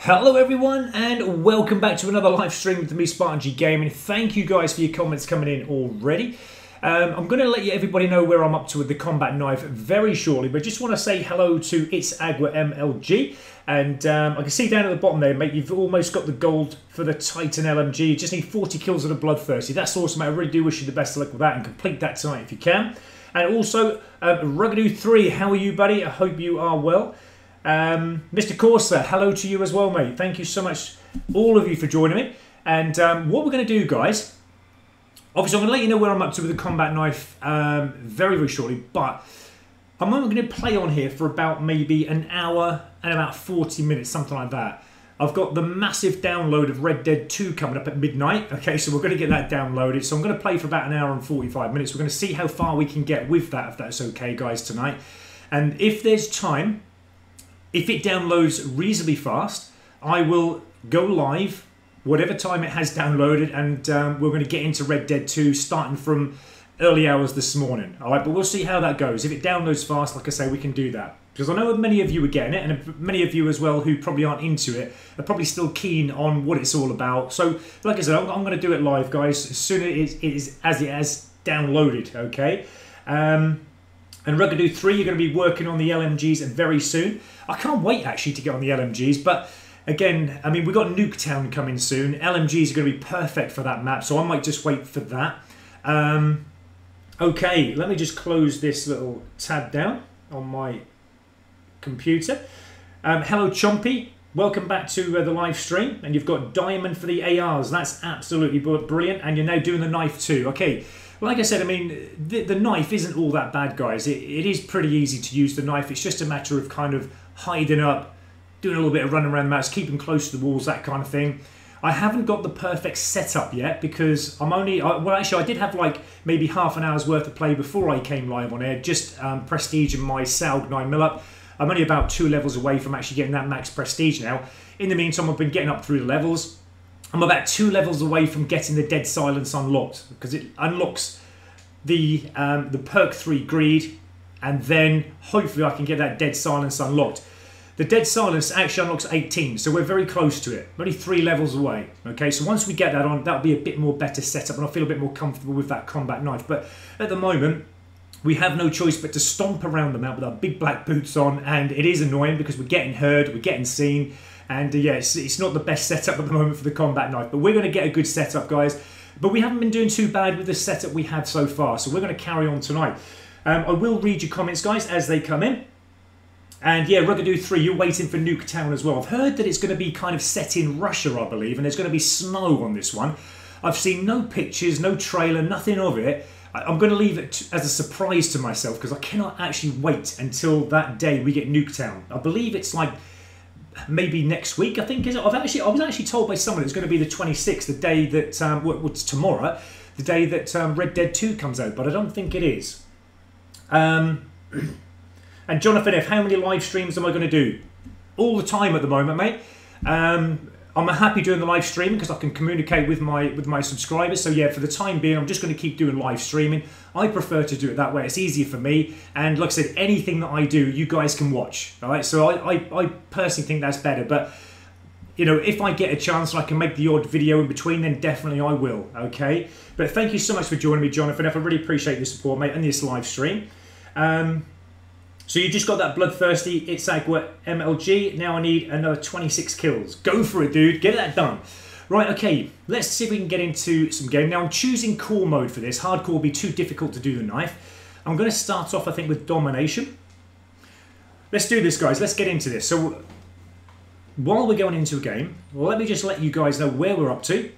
Hello everyone and welcome back to another live stream with me, Spartan G Gaming. Thank you guys for your comments coming in already. I'm going to let everybody know where I'm up to with the combat knife very shortly, but just want to say hello to It's Agua MLG. And I can see down at the bottom there, mate, you've almost got the gold for the Titan LMG. You just need 40 kills of the Bloodthirsty. That's awesome, mate. I really do wish you the best of luck with that and complete that tonight if you can. And also, Ruggedoo3, how are you, buddy? I hope you are well. Mr. Corsa, hello to you as well, mate. Thank you so much, all of you, for joining me. And what we're going to do, guys, obviously I'm going to let you know where I'm up to with the combat knife very, very shortly, but I'm only going to play on here for about maybe an hour and about 40 minutes, something like that. I've got the massive download of Red Dead 2 coming up at midnight. Okay, so we're going to get that downloaded. So I'm going to play for about an hour and 45 minutes. We're going to see how far we can get with that, if that's okay, guys, tonight. And if there's time, if it downloads reasonably fast, I will go live whatever time it has downloaded, and we're going to get into Red Dead 2 starting from early hours this morning. All right, but we'll see how that goes. If it downloads fast, like I say, we can do that. Because I know many of you are getting it, and many of you as well who probably aren't into it are probably still keen on what it's all about. So, like I said, I'm going to do it live, guys, as soon as it has downloaded, okay? And Ruggedoo3, you're going to be working on the LMGs very soon. I can't wait, actually, to get on the LMGs, but again, I mean, we've got Nuketown coming soon. LMGs are going to be perfect for that map, so I might just wait for that. Okay, let me just close this little tab down on my computer. Hello, Chompy. Welcome back to the live stream, and you've got Diamond for the ARs. That's absolutely brilliant, and you're now doing the knife too. Okay. Like I said, I mean, the knife isn't all that bad, guys. It is pretty easy to use the knife. It's just a matter of kind of hiding up, doing a little bit of running around the maps, keeping close to the walls, that kind of thing. I haven't got the perfect setup yet because I'm only... well, actually, I did have like maybe half an hour's worth of play before I came live on air, just prestige in my Saug 9mm up. I'm only about 2 levels away from actually getting that max prestige now. In the meantime, I've been getting up through the levels. I'm about 2 levels away from getting the Dead Silence unlocked, because it unlocks the Perk 3 Greed, and then hopefully I can get that Dead Silence unlocked. The Dead Silence actually unlocks 18, so we're very close to it. Only 3 levels away. Okay, so once we get that on, that'll be a bit more better setup, and I'll feel a bit more comfortable with that combat knife. But at the moment, we have no choice but to stomp around the map with our big black boots on, and it is annoying because we're getting heard, we're getting seen. And yeah, it's not the best setup at the moment for the combat knife, but we're going to get a good setup, guys. But we haven't been doing too bad with the setup we had so far, so we're going to carry on tonight. I will read your comments, guys, as they come in. And yeah, Ruggedoo3, you're waiting for Nuketown as well. I've heard that it's going to be kind of set in Russia, I believe, and there's going to be snow on this one. I've seen no pictures, no trailer, nothing of it. I'm going to leave it as a surprise to myself because I cannot actually wait until that day we get Nuketown. I believe it's like... maybe next week, I think, is it? I was actually told by someone it's going to be the 26th, the day that, what's tomorrow, the day that Red Dead 2 comes out, but I don't think it is. And Jonathan F., how many live streams am I going to do? All the time at the moment, mate. I'm happy doing the live streaming because I can communicate with my subscribers. So yeah, for the time being, I'm just going to keep doing live streaming. I prefer to do it that way. It's easier for me. And like I said, anything that I do, you guys can watch. All right. So I personally think that's better. But you know, if I get a chance and I can make the odd video in between, then definitely I will. Okay. But thank you so much for joining me, Jonathan. I really appreciate your support, mate, and this live stream. So you just got that Bloodthirsty It's Agua MLG. Now I need another 26 kills. Go for it, dude. Get that done. Right, okay. Let's see if we can get into some game. Now I'm choosing core mode for this. Hardcore will be too difficult to do the knife. I'm going to start off, I think, with domination. Let's do this, guys. Let's get into this. So while we're going into a game, let me just let you guys know where we're up to.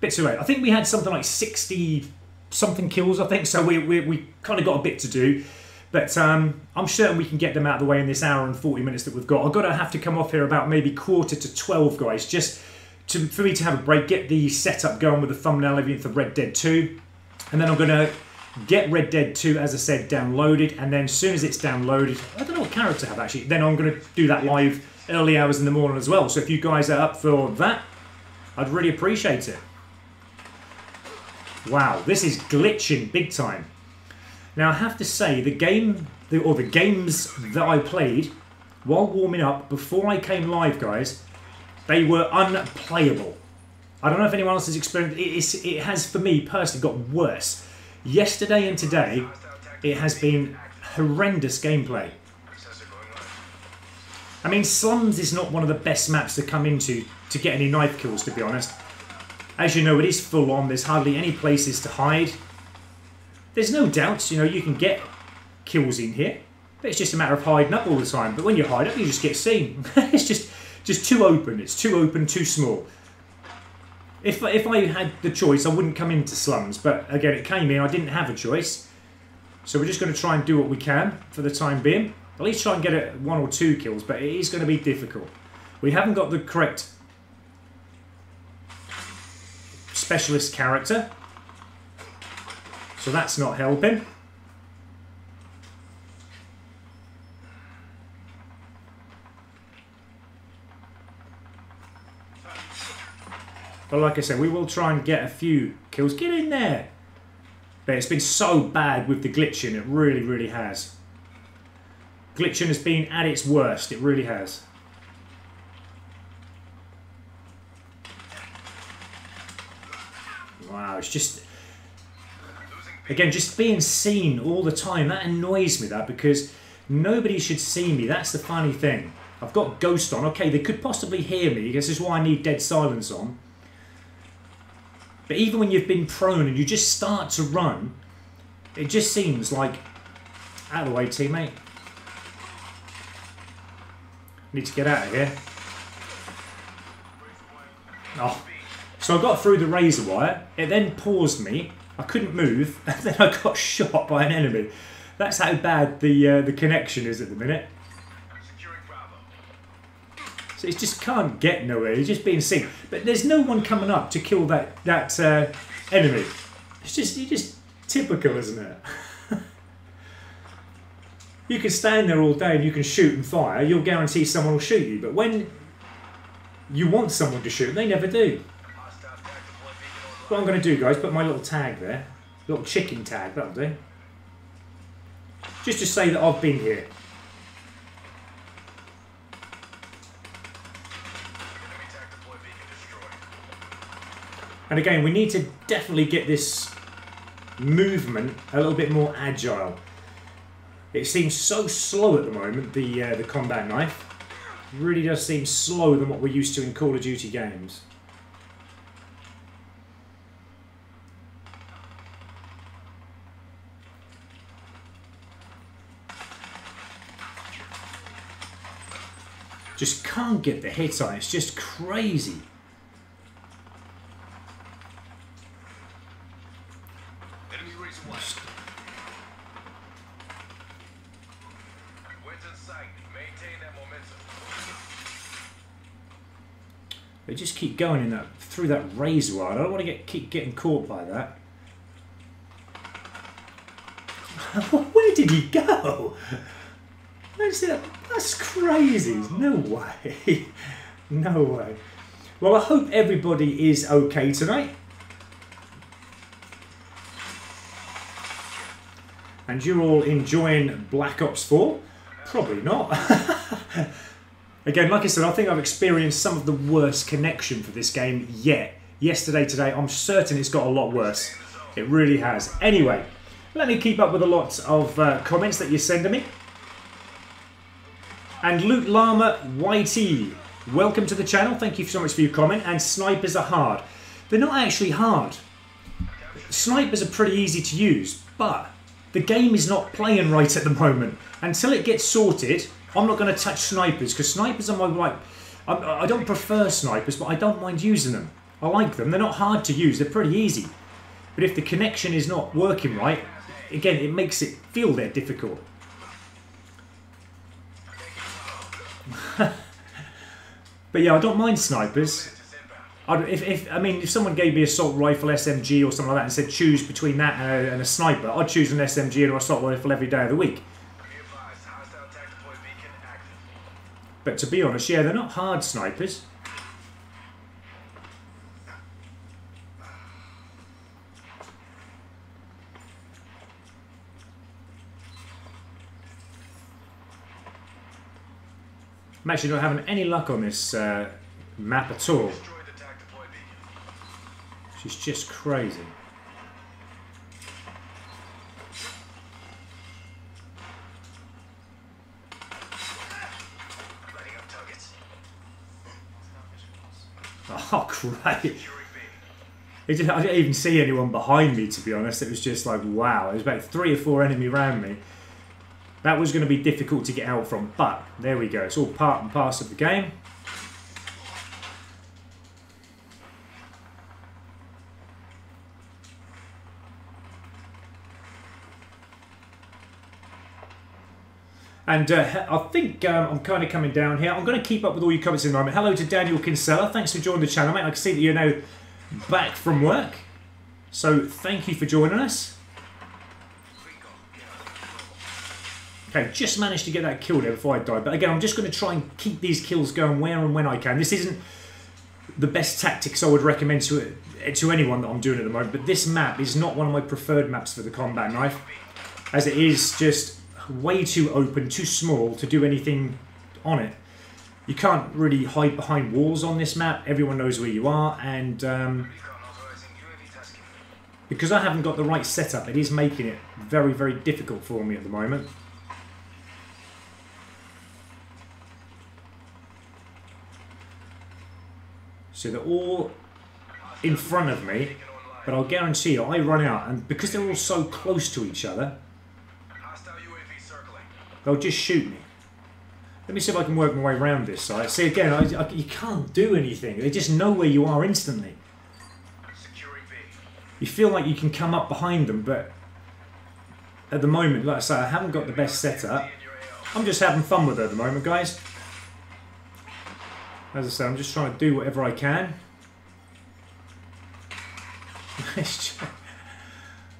Bit too late. I think we had something like 60... something kills, I think, so we kind of got a bit to do, but I'm certain we can get them out of the way in this hour and 40 minutes that we've got. I've got to have to come off here about maybe 11:45, guys, just for me to have a break, get the setup going with the thumbnail everything for Red Dead 2, and then I'm going to get Red Dead 2, as I said, downloaded, and then as soon as it's downloaded, I don't know what character I have actually, then I'm going to do that live early hours in the morning as well. So if you guys are up for that, I'd really appreciate it. Wow, this is glitching big time. Now I have to say, the games that I played while warming up, before I came live, guys, they were unplayable. I don't know if anyone else has experienced it. It has, for me personally, got worse. Yesterday and today, it has been horrendous gameplay. I mean, Slums is not one of the best maps to come into to get any knife kills, to be honest. As you know, it is full on. There's hardly any places to hide. There's no doubt, you know, you can get kills in here. But it's just a matter of hiding up all the time. But when you hide up, you just get seen. It's just too open. It's too open, too small. If I had the choice, I wouldn't come into Slums. But again, it came in. I didn't have a choice. So we're just going to try and do what we can for the time being. At least try and get 1 or 2 kills. But it is going to be difficult. We haven't got the correct specialist character. So that's not helping. But like I said, we will try and get a few kills. Get in there! But it's been so bad with the glitching. It really, really has. Glitching has been at its worst. It really has. Wow, it's just... Again, just being seen all the time. That annoys me, that, because nobody should see me. That's the funny thing. I've got Ghost on. Okay, they could possibly hear me. This is why I need Dead Silence on. But even when you've been prone and you just start to run, it just seems like... Out of the way, teammate. Need to get out of here. Oh. So I got through the razor wire. It then paused me. I couldn't move. And then I got shot by an enemy. That's how bad the connection is at the minute. So it just can't get nowhere. It's just being seen. But there's no one coming up to kill that enemy. It's just typical, isn't it? You can stand there all day and you can shoot and fire. You'll guarantee someone will shoot you. But when you want someone to shoot, they never do. What I'm going to do, guys, put my little tag there. Little chicken tag, that'll do. Just to say that I've been here. And again, we need to definitely get this movement a little bit more agile. It seems so slow at the moment, the combat knife. It really does seem slower than what we're used to in Call of Duty games. Just can't get the hits on. It's just crazy. They just keep going in through that razor wire. I don't want to keep getting caught by that. Where did he go? That's crazy. No way. No way. Well, I hope everybody is okay tonight. And you're all enjoying Black Ops 4? Probably not. Again, like I said, I think I've experienced some of the worst connection for this game yet. Yesterday, today, I'm certain it's got a lot worse. It really has. Anyway, let me keep up with a lot of comments that you're sending me. And Loot Llama YT, welcome to the channel. Thank you so much for your comment. And snipers are hard. They're not actually hard. Snipers are pretty easy to use, but the game is not playing right at the moment. Until it gets sorted, I'm not going to touch snipers, because snipers are my right. I don't prefer snipers, but I don't mind using them. I like them. They're not hard to use. They're pretty easy. But if the connection is not working right, again, it makes it feel they're difficult. But yeah, I don't mind snipers. If someone gave me assault rifle, SMG or something like that and said choose between that and a sniper, I'd choose an SMG and an assault rifle every day of the week. But to be honest, yeah, they're not hard snipers. I'm actually not having any luck on this map at all. She's just crazy. Oh, great. I didn't even see anyone behind me, to be honest. It was just like, wow. There's about 3 or 4 enemy around me. That was going to be difficult to get out from. But, there we go. It's all part and parcel of the game. And I think I'm kind of coming down here. I'm going to keep up with all your comments in the moment. Hello to Daniel Kinsella. Thanks for joining the channel, mate. I can see that you're now back from work. So thank you for joining us. Okay, just managed to get that kill there before I died. But again, I'm just going to try and keep these kills going where and when I can. This isn't the best tactics I would recommend to anyone that I'm doing at the moment. But this map is not one of my preferred maps for the combat knife, as it is just way too open, too small to do anything on it. You can't really hide behind walls on this map. Everyone knows where you are, and because I haven't got the right setup, it is making it very, very difficult for me at the moment. So they're all in front of me, but I'll guarantee you, I run out, and because they're all so close to each other, they'll just shoot me. Let me see if I can work my way around this side. See, again, you can't do anything. They just know where you are instantly. You feel like you can come up behind them, but at the moment, like I say, I haven't got the best setup. I'm just having fun with it at the moment, guys. As I say, I'm just trying to do whatever I can.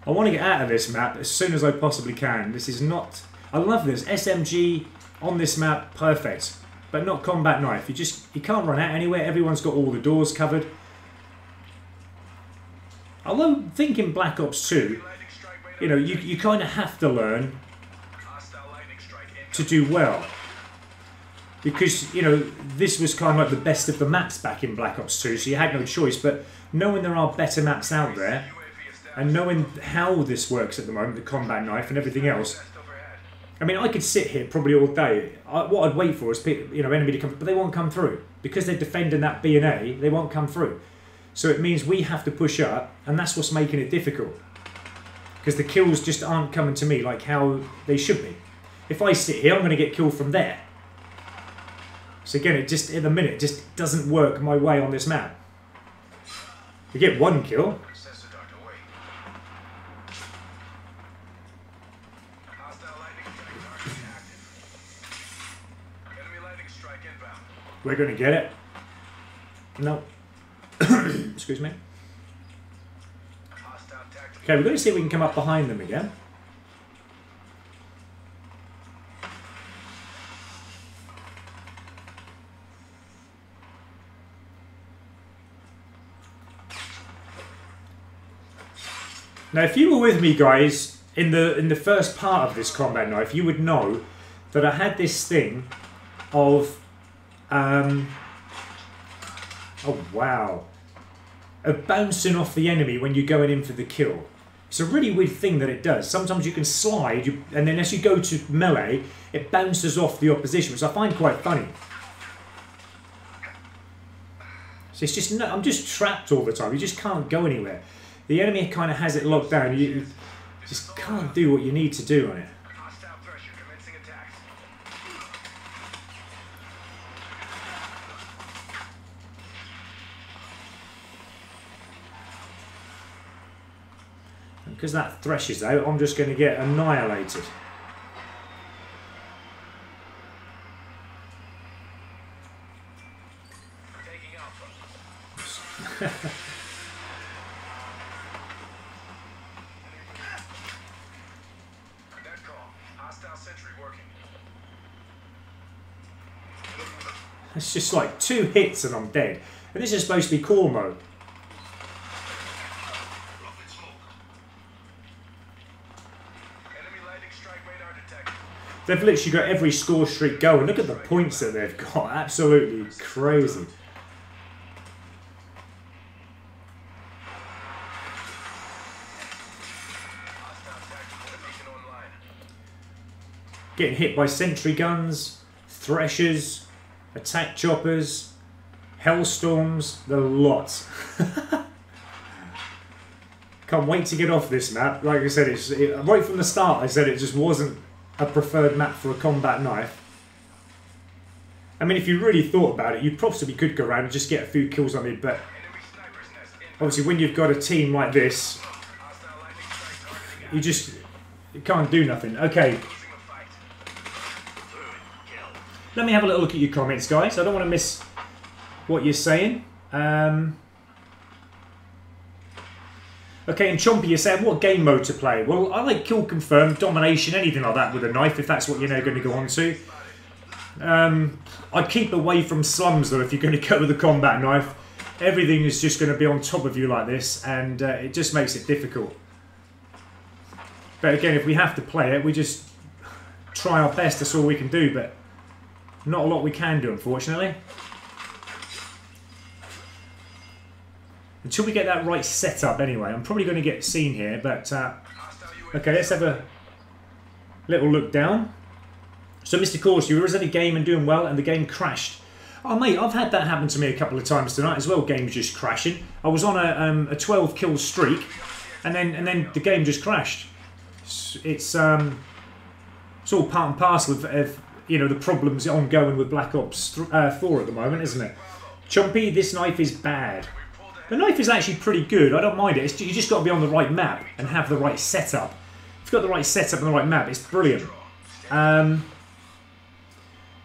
I want to get out of this map as soon as I possibly can. This is not... I love this. SMG on this map, perfect. But not combat knife. You can't run out anywhere. Everyone's got all the doors covered. Although, thinking Black Ops 2, you know, you kind of have to learn to do well. Because, you know, this was kind of like the best of the maps back in Black Ops 2, so you had no choice. But knowing there are better maps out there, and knowing how this works at the moment, the combat knife and everything else, I mean, I could sit here probably all day. What I'd wait for is, you know, enemy to come, but they won't come through. Because they're defending that B and A, they won't come through. So it means we have to push up, and that's what's making it difficult. Because the kills just aren't coming to me like how they should be. If I sit here, I'm going to get killed from there. So again, it just, at the minute, just doesn't work my way on this map. We get one kill. We're going to get it. No. Excuse me. Okay, we're going to see if we can come up behind them again. Now, if you were with me, guys, in the first part of this combat knife, you would know that I had this thing of oh wow, of bouncing off the enemy when you're going in for the kill. It's a really weird thing that it does. Sometimes you can slide, and then as you go to melee, it bounces off the opposition, which I find quite funny. So it's just, no, I'm just trapped all the time. You just can't go anywhere. The enemy kind of has it locked down. You just can't do what you need to do on it. Because that threshes out, I'm just going to get annihilated. It's just like 2 hits and I'm dead. And this is supposed to be Camo. They've literally got every score streak going. Look at the points that they've got. Absolutely crazy. Getting hit by sentry guns, threshers, attack choppers, hellstorms, the lot. Can't wait to get off this map. Like I said, right from the start I said it just wasn't a preferred map for a combat knife. I mean, if you really thought about it, you possibly could go around and just get a few kills on me, but obviously when you've got a team like this, you can't do nothing. Okay. Let me have a little look at your comments, guys. I don't want to miss what you're saying. Okay, and Chompy, you're saying what game mode to play? Well, I like kill confirm, domination, anything like that with a knife, if that's what you're now going to go on to. I'd keep away from slums, though, if you're going to go with a combat knife. Everything is just going to be on top of you like this, and it just makes it difficult. But again, if we have to play it, we just try our best. That's all we can do, but not a lot we can do, unfortunately. Until we get that right setup, anyway. I'm probably going to get seen here, but... okay, let's have a little look down. So, Mr. Course, you were in a game and doing well, and the game crashed. Oh, mate, I've had that happen to me a couple of times tonight as well, games just crashing. I was on a 12-kill streak, and then the game just crashed. It's all part and parcel of you know, the problems ongoing with Black Ops 4 at the moment, isn't it? Chompy, this knife is bad. The knife is actually pretty good. I don't mind it. You just got to be on the right map and have the right setup. If you've got the right setup and the right map, it's brilliant. And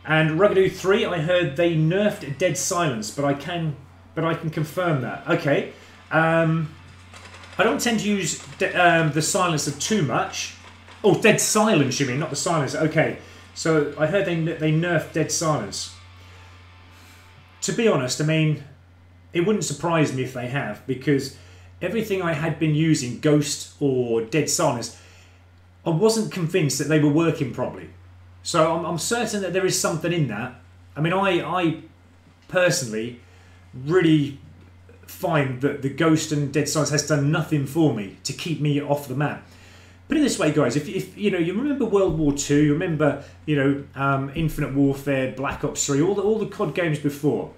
Ruggedoo 3, I heard they nerfed Dead Silence, but I can confirm that. Okay. I don't tend to use the silencer too much. Oh, Dead Silence, you mean, not the silencer. Okay. So I heard they nerfed Dead Silence. To be honest, I mean, it wouldn't surprise me if they have, because everything I had been using, Ghost or Dead Silence, I wasn't convinced that they were working properly. So I'm certain that there is something in that. I mean, I personally really find that the Ghost and Dead Silence has done nothing for me to keep me off the map. Put it this way, guys, if you know, you remember World War II, you remember, you know, Infinite Warfare, Black Ops 3, all the COD games before,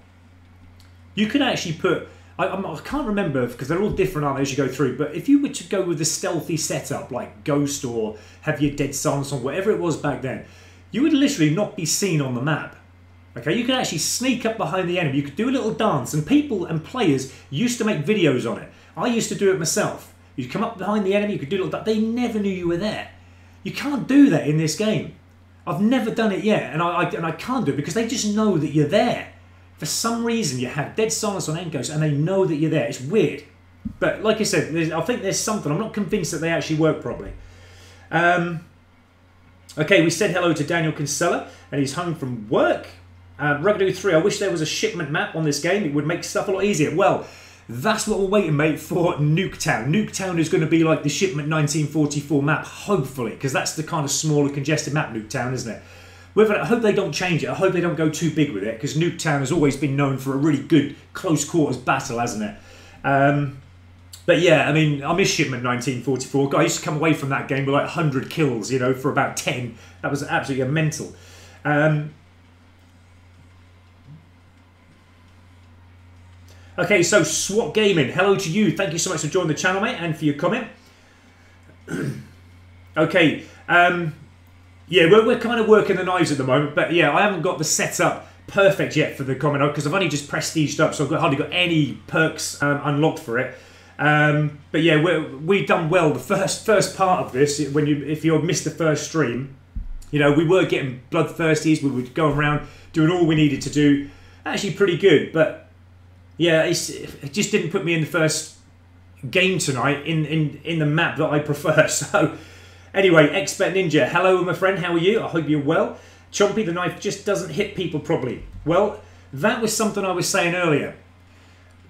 you could actually put, I can't remember because they're all different, aren't they, as you go through, but if you were to go with a stealthy setup like Ghost or have your Dead Silence on, whatever it was back then, you would literally not be seen on the map. Okay, you could actually sneak up behind the enemy, you could do a little dance, and people and players used to make videos on it. I used to do it myself. You'd come up behind the enemy, you could do a little dance. They never knew you were there. You can't do that in this game. I've never done it yet, and I can't do it because they just know that you're there. For some reason, you have Dead Silence on Ghost, and they know that you're there. It's weird. But like I said, I think there's something. I'm not convinced that they actually work properly. Okay, we said hello to Daniel Kinsella, and he's home from work. Ruggedoo 3, I wish there was a shipment map on this game. It would make stuff a lot easier. Well, that's what we're waiting, mate, for Nuketown. Nuketown is going to be like the Shipment 1944 map, hopefully, because that's the kind of smaller, congested map, Nuketown, isn't it? I hope they don't change it. I hope they don't go too big with it, because Nuketown has always been known for a really good close quarters battle, hasn't it? But yeah, I mean, I miss Shipment 1944. I used to come away from that game with like 100 kills, you know, for about 10. That was absolutely mental. Okay, so SWAT Gaming, hello to you. Thank you so much for joining the channel, mate, and for your comment. Okay, yeah, we're kind of working the knives at the moment, but yeah, I haven't got the setup perfect yet for the comment because I've only just prestiged up, so I've hardly got any perks unlocked for it. But yeah, we've done well. The first part of this, if you missed the first stream, you know, we were getting bloodthirsties. We were going around doing all we needed to do. Actually, pretty good, but. Yeah, it just didn't put me in the first game tonight in the map that I prefer. So, anyway, Expert Ninja, hello, my friend. How are you? I hope you're well. Chompy, the knife just doesn't hit people properly. Well, that was something I was saying earlier.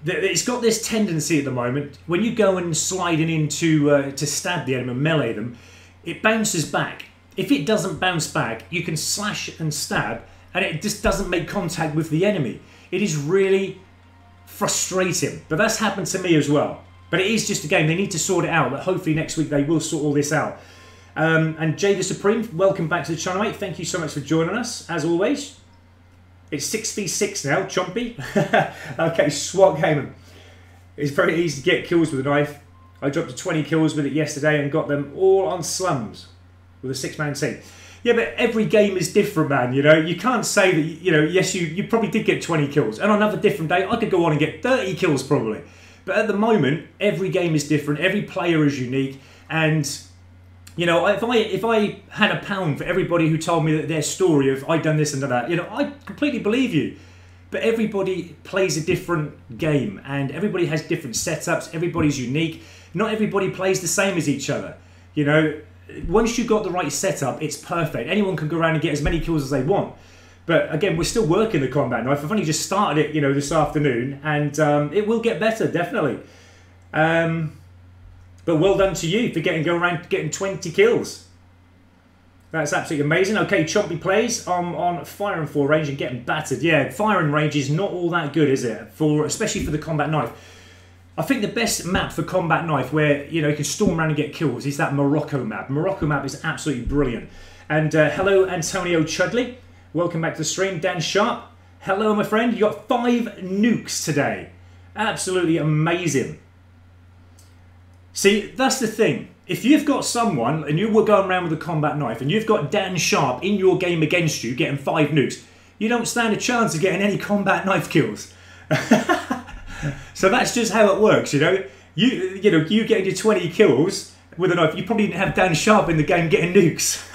It's got this tendency at the moment when you go and sliding into to stab the enemy and melee them, it bounces back. if it doesn't bounce back, you can slash and stab and it just doesn't make contact with the enemy. It is really frustrating, but that's happened to me as well. But it is just a game. They need to sort it out, but hopefully next week they will sort all this out. And Jay the Supreme, welcome back to the channel, mate. Thank you so much for joining us, as always. It's 6v6 now, Chompy. Okay, SWAT Camo. It's very easy to get kills with a knife. I dropped to 20 kills with it yesterday and got them all on slums with a 6-man team. Yeah, but every game is different, man, you know. You can't say that, you know, yes, you probably did get 20 kills. And on another different day, I could go on and get 30 kills probably. But at the moment, every game is different. Every player is unique. And, you know, if I had a pound for everybody who told me that their story of I'd done this and that, you know, I completely believe you. But everybody plays a different game. And everybody has different setups. Everybody's unique. Not everybody plays the same as each other. You know, once you've got the right setup, it's perfect. Anyone can go around and get as many kills as they want. But again, we're still working the combat knife. I've only just started it, you know, this afternoon, and it will get better, definitely. But well done to you for going around getting 20 kills. That's absolutely amazing. Okay, Chompy plays on firing for range and getting battered. Yeah, firing range is not all that good, is it? Especially for the combat knife. I think the best map for combat knife where, you know, you can storm around and get kills is that Morocco map. Morocco map is absolutely brilliant. And hello, Antonio Chudley. Welcome back to the stream. Dan Sharp. Hello, my friend. You got 5 nukes today. Absolutely amazing. See, that's the thing. If you've got someone and you were going around with a combat knife and you've got Dan Sharp in your game against you getting 5 nukes, you don't stand a chance of getting any combat knife kills. So that's just how it works, you know. You getting your 20 kills with a knife, you probably didn't have Dan Sharp in the game getting nukes.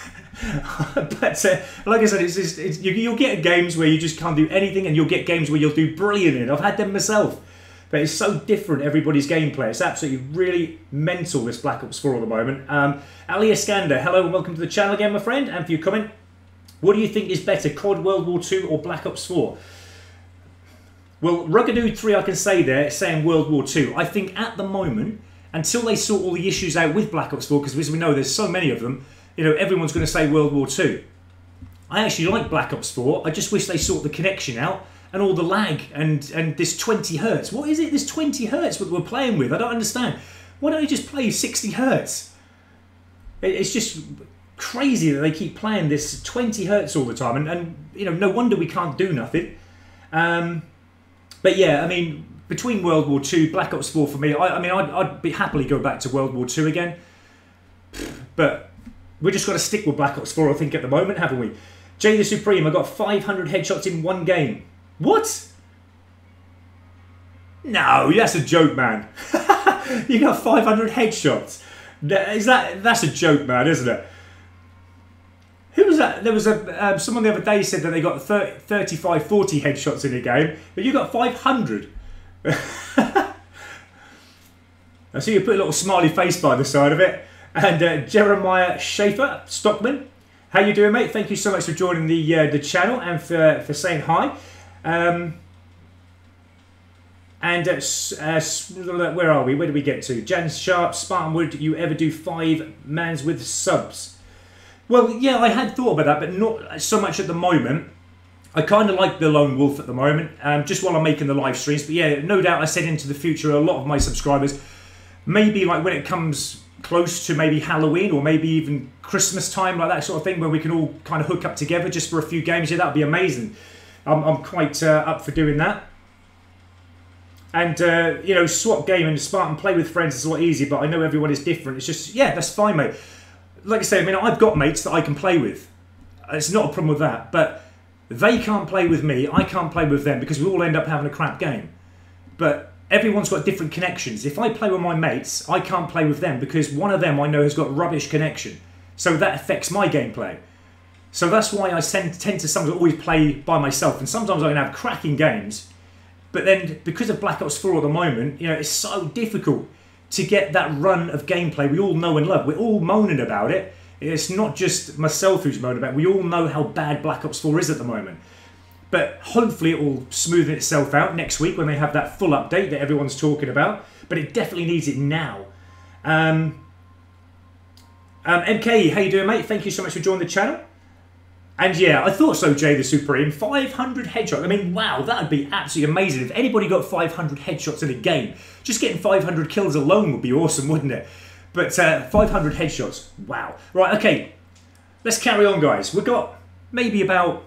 But like I said, you'll get games where you just can't do anything, and you'll get games where you'll do brilliant in. I've had them myself. But it's so different, everybody's gameplay. It's absolutely really mental, this Black Ops 4 at the moment. Ali Iskander, hello and welcome to the channel again, my friend. And for your comment, what do you think is better, COD World War II or Black Ops 4? Well, Rugadude 3, I can say there, saying World War II. I think at the moment, until they sort all the issues out with Black Ops 4, because as we know, there's so many of them, you know, everyone's going to say World War II. I actually like Black Ops 4. I just wish they sort the connection out and all the lag and this 20 hertz. What is it, this 20 hertz that we're playing with? I don't understand. Why don't they just play 60 hertz? It's just crazy that they keep playing this 20 hertz all the time. And you know, no wonder we can't do nothing. But yeah, I mean, between World War II, Black Ops 4 for me, I'd be happily go back to World War II again. But we're just got to stick with Black Ops 4, I think, at the moment, haven't we? Jay the Supreme, I got 500 headshots in one game. What? No, that's a joke, man. You got 500 headshots. That's a joke, man, isn't it? Who was that? There was someone the other day said that they got 35, 40 headshots in a game, but you got 500. I see you put a little smiley face by the side of it. And Jeremiah Schaefer, Stockman, how you doing, mate? Thank you so much for joining the channel and for saying hi. Where are we? Where do we get to? Jan Sharp, Spartan, would you ever do 5 mans with subs? Well, yeah, I had thought about that, but not so much at the moment. I kind of like the lone wolf at the moment, just while I'm making the live streams. But yeah, no doubt I said into the future, a lot of my subscribers, maybe like when it comes close to maybe Halloween or maybe even Christmas time, like that sort of thing, where we can all kind of hook up together just for a few games. Yeah, that would be amazing. I'm quite up for doing that. And, you know, swap game and Spartan play with friends is a lot easier, but I know everyone is different. It's just, yeah, that's fine, mate. Like I say, I mean, I've got mates that I can play with. It's not a problem with that. But they can't play with me. I can't play with them because we all end up having a crap game. But everyone's got different connections. If I play with my mates, I can't play with them because one of them I know has got rubbish connection. So that affects my gameplay. So that's why I tend to sometimes always play by myself. And sometimes I can have cracking games. But then because of Black Ops 4 at the moment, you know, it's so difficult to get that run of gameplay we all know and love. We're all moaning about it. It's not just myself who's moaning about it. We all know how bad Black Ops 4 is at the moment. But hopefully it will smoothen itself out next week when they have that full update that everyone's talking about. But it definitely needs it now. MK, how you doing, mate? Thank you so much for joining the channel. And yeah, I thought so, Jay the Supreme. 500 headshots. I mean, wow, that would be absolutely amazing. If anybody got 500 headshots in a game, just getting 500 kills alone would be awesome, wouldn't it? But 500 headshots, wow. Right, okay, let's carry on, guys. We've got maybe probably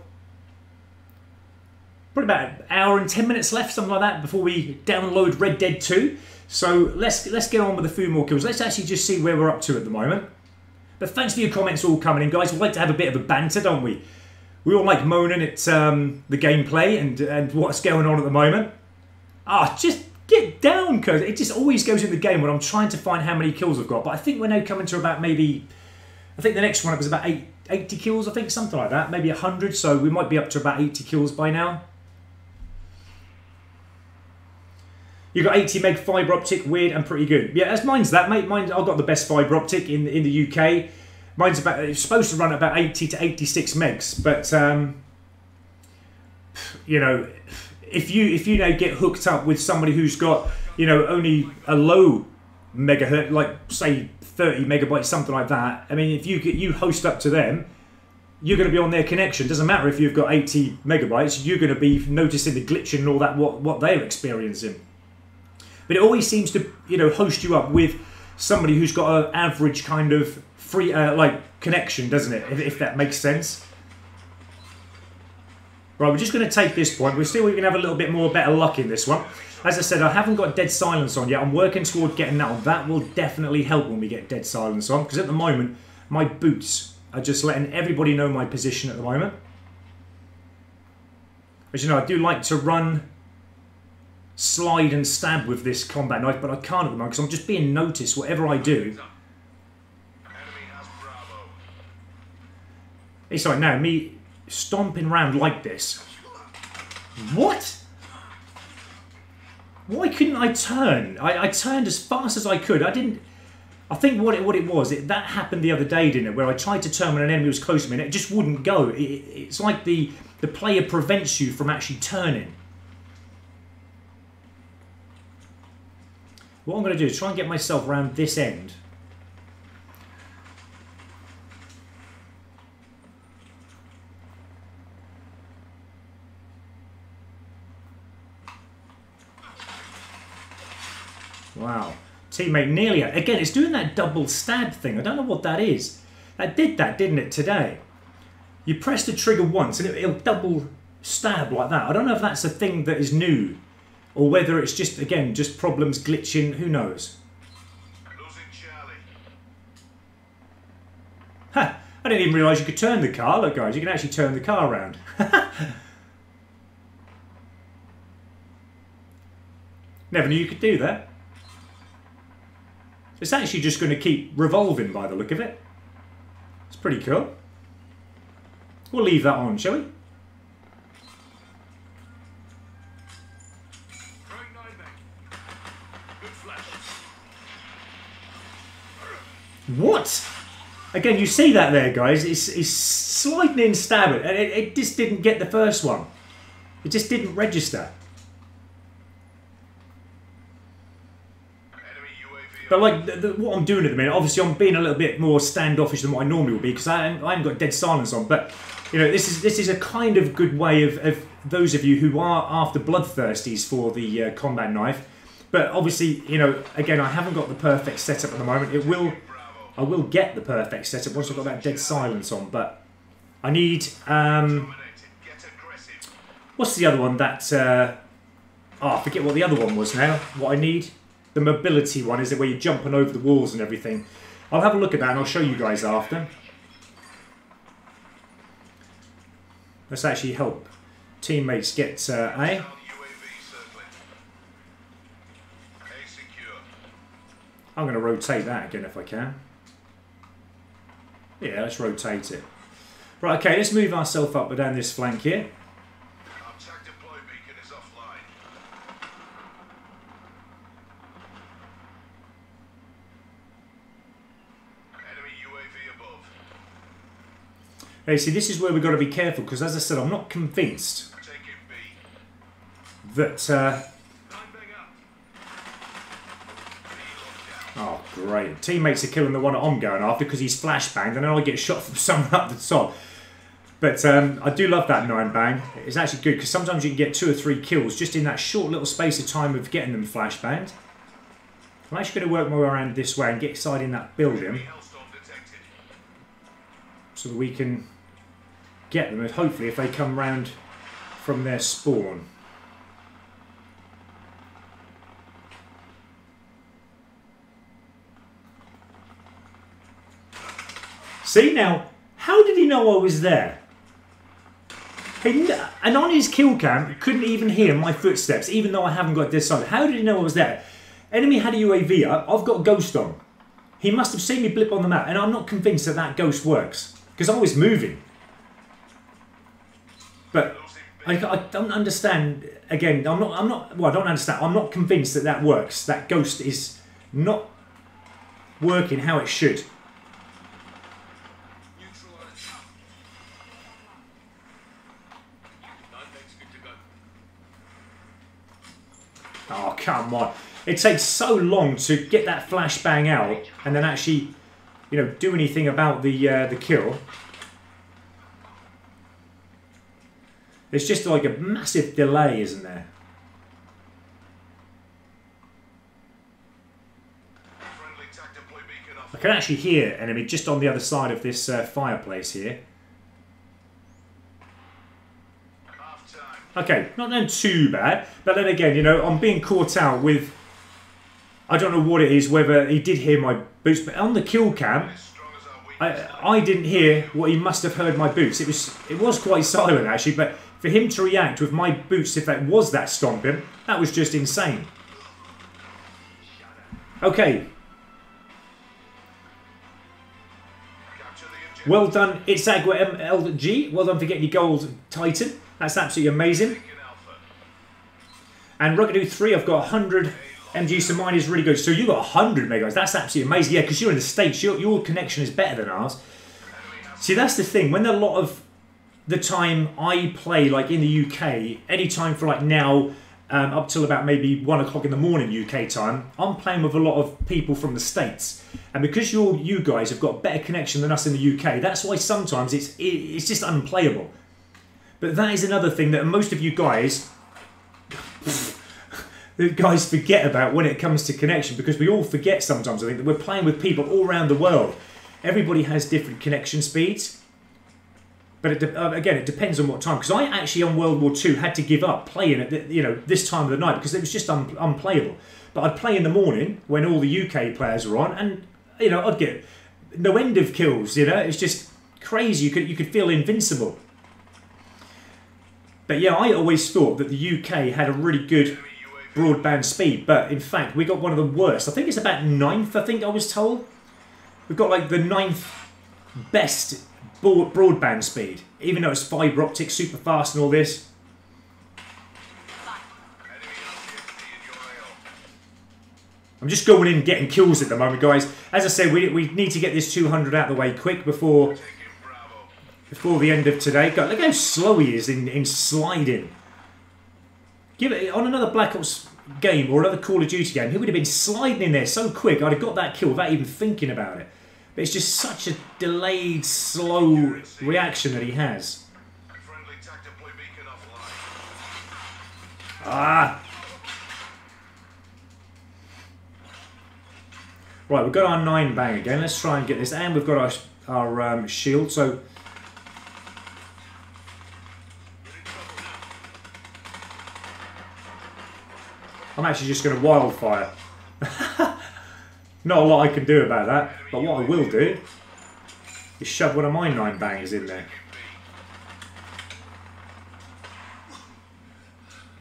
about an hour and 10 minutes left, something like that, before we download Red Dead 2. So let's get on with a few more kills. Let's actually just see where we're up to at the moment. But thanks for your comments all coming in, guys. We like to have a bit of a banter, don't we? We all like moaning at the gameplay and what's going on at the moment. Just get down, because it just always goes in the game when I'm trying to find how many kills I've got. But I think we're now coming to about maybe, I think the next one was about 80 kills, I think, something like that. Maybe 100, so we might be up to about 80 kills by now. You got 80 meg fibre optic, weird and pretty good. Yeah, as mine's that, mate. I've got the best fibre optic in the UK. Mine's it's supposed to run at about 80 to 86 megs, but you know, if you now get hooked up with somebody who's got, you know, only a low megahertz, like say 30 megabytes, something like that. I mean, if you host up to them, you're going to be on their connection. Doesn't matter if you've got 80 megabytes, you're going to be noticing the glitching and all that what they're experiencing. But it always seems to, you know, host you up with somebody who's got an average kind of free, like, connection, doesn't it? If that makes sense. Right, we're just going to take this point. We're going to have a little bit more better luck in this one. As I said, I haven't got Dead Silence on yet. I'm working toward getting that on. That will definitely help when we get Dead Silence on. Because at the moment, my boots are just letting everybody know my position at the moment. As you know, I do like to run, slide and stab with this combat knife, but I can't at the moment because I'm just being noticed whatever I do. It's like now me stomping around like this. What? Why couldn't I turn? I turned as fast as I could. I think what it was, that happened the other day, didn't it? Where I tried to turn when an enemy was close to me and it just wouldn't go. It's like the player prevents you from actually turning. What I'm going to do is try and get myself around this end. Wow. Teammate nearly... Again, it's doing that double stab thing. I don't know what that is. That did that, didn't it, today? You press the trigger once and it'll double stab like that. I don't know if that's a thing that is new, or whether it's just, again, just problems glitching. Who knows? Losing Charlie. Ha! I didn't even realise you could turn the car. Look, guys, you can actually turn the car around. Never knew you could do that. It's actually just going to keep revolving by the look of it. It's pretty cool. We'll leave that on, shall we? What? Again, you see that there, guys. It's sliding in, stabbing, and it just didn't get the first one. It just didn't register. But like what I'm doing at the minute, obviously I'm being a little bit more standoffish than what I normally would be because I haven't got Dead Silence on. But you know, this is a kind of good way of those of you who are after bloodthirsties for the combat knife. But obviously, you know, again, I haven't got the perfect setup at the moment. I will get the perfect setup once I've got that Dead Silence on. But I need what's the other one? That I forget what the other one was now. What I need. The mobility one, is it where you're jumping over the walls and everything? I'll have a look at that and I'll show you guys after. Let's actually help teammates get A. I'm going to rotate that again if I can. Yeah, let's rotate it. Right, okay, let's move ourselves up and down this flank here. Hey, see, this is where we've got to be careful, because as I said, I'm not convinced that Oh, great. Teammates are killing the one that I'm going after because he's flashbanged, and then I get shot from someone up the top. But I do love that 9-bang. It's actually good because sometimes you can get 2 or 3 kills just in that short little space of time of getting them flashbanged. I'm actually going to work my way around this way and get inside in that building so that we can get them, and hopefully if they come round from their spawn. See now, how did he know I was there? And on his kill cam, couldn't even hear my footsteps, even though I haven't got this side. How did he know I was there? Enemy had a UAV up, I've got a ghost on. He must have seen me blip on the map, and I'm not convinced that that ghost works. Because I was moving. But I don't understand, again, well, I don't understand. I'm not convinced that that works. That ghost is not working how it should. Oh, come on. It takes so long to get that flashbang out and then actually, you know, do anything about the kill. There's just like a massive delay, isn't there? I can actually hear enemy just on the other side of this fireplace here. Okay, not done too bad, but then again, you know, I'm being caught out with, I don't know what it is, whether he did hear my boots, but on the kill cam, I didn't hear what he must have heard my boots. It was quite silent actually, but for him to react with my boots, if that was that stomping, that was just insane. Okay. Well done, it's Agua MLG. Well done for getting your gold Titan. That's absolutely amazing. And Ruggedoo 3, I've got 100 MG, so mine is really good. So you got 100 megabytes. That's absolutely amazing. Yeah, because you're in the States, your connection is better than ours. See, that's the thing. When a lot of the time I play, like in the UK, any time from like now up till about maybe 1 o'clock in the morning UK time, I'm playing with a lot of people from the States. And because you guys have got better connection than us in the UK, that's why sometimes it's just unplayable. But that is another thing that most of you guys forget about when it comes to connection, because we all forget sometimes, I think, that we're playing with people all around the world. Everybody has different connection speeds. But again, it depends on what time. Because I actually on World War II had to give up playing at this time of the night because it was just unplayable. But I'd play in the morning when all the UK players were on, and I'd get no end of kills. It's just crazy. You could feel invincible. But yeah, I always thought that the UK had a really good broadband speed, but in fact we got one of the worst. I think it's about 9th, I think I was told. We've got like the 9th best broadband speed, even though it's fibre optic, super fast and all this. I'm just going in and getting kills at the moment, guys. As I said, we need to get this 200 out of the way quick before the end of today. God, look how slow he is in sliding. Give it on another Black Ops game or another Call of Duty game, he would have been sliding in there so quick, I'd have got that kill without even thinking about it. But it's just such a delayed, slow reaction that he has. Ah! Right, we've got our 9-bang again. Let's try and get this. And we've got our shield, so... I'm actually just going to wildfire. Not a lot I can do about that, but what I will do is shove one of my 9-bangers in there.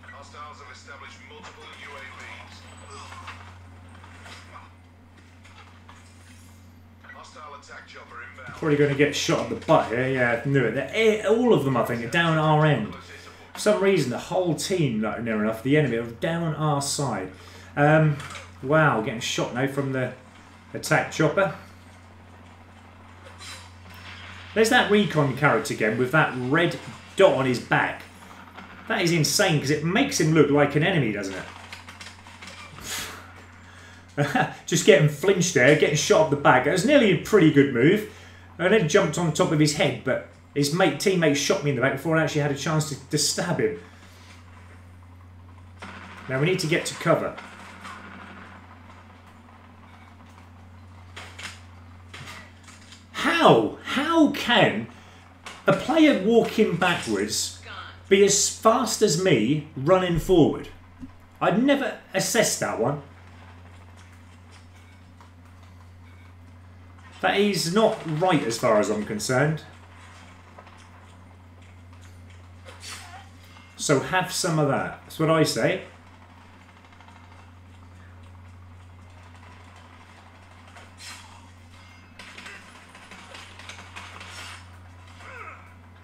Hostiles have established multiple UAVs. Hostile attack chopper inbound. Probably going to get shot at the butt here. Yeah, I knew it. All of them, I think, are down our end. For some reason, the whole team, not near enough, the enemy are down our side. Wow, getting shot now from the attack chopper. There's that recon character again with that red dot on his back. That is insane because it makes him look like an enemy, doesn't it? Just getting flinched there, getting shot up the back. It was nearly a pretty good move. And then jumped on top of his head, but his teammate shot me in the back before I actually had a chance to stab him. Now we need to get to cover. How can a player walking backwards be as fast as me running forward? I'd never assessed that one. That is not right as far as I'm concerned. So have some of that. That's what I say.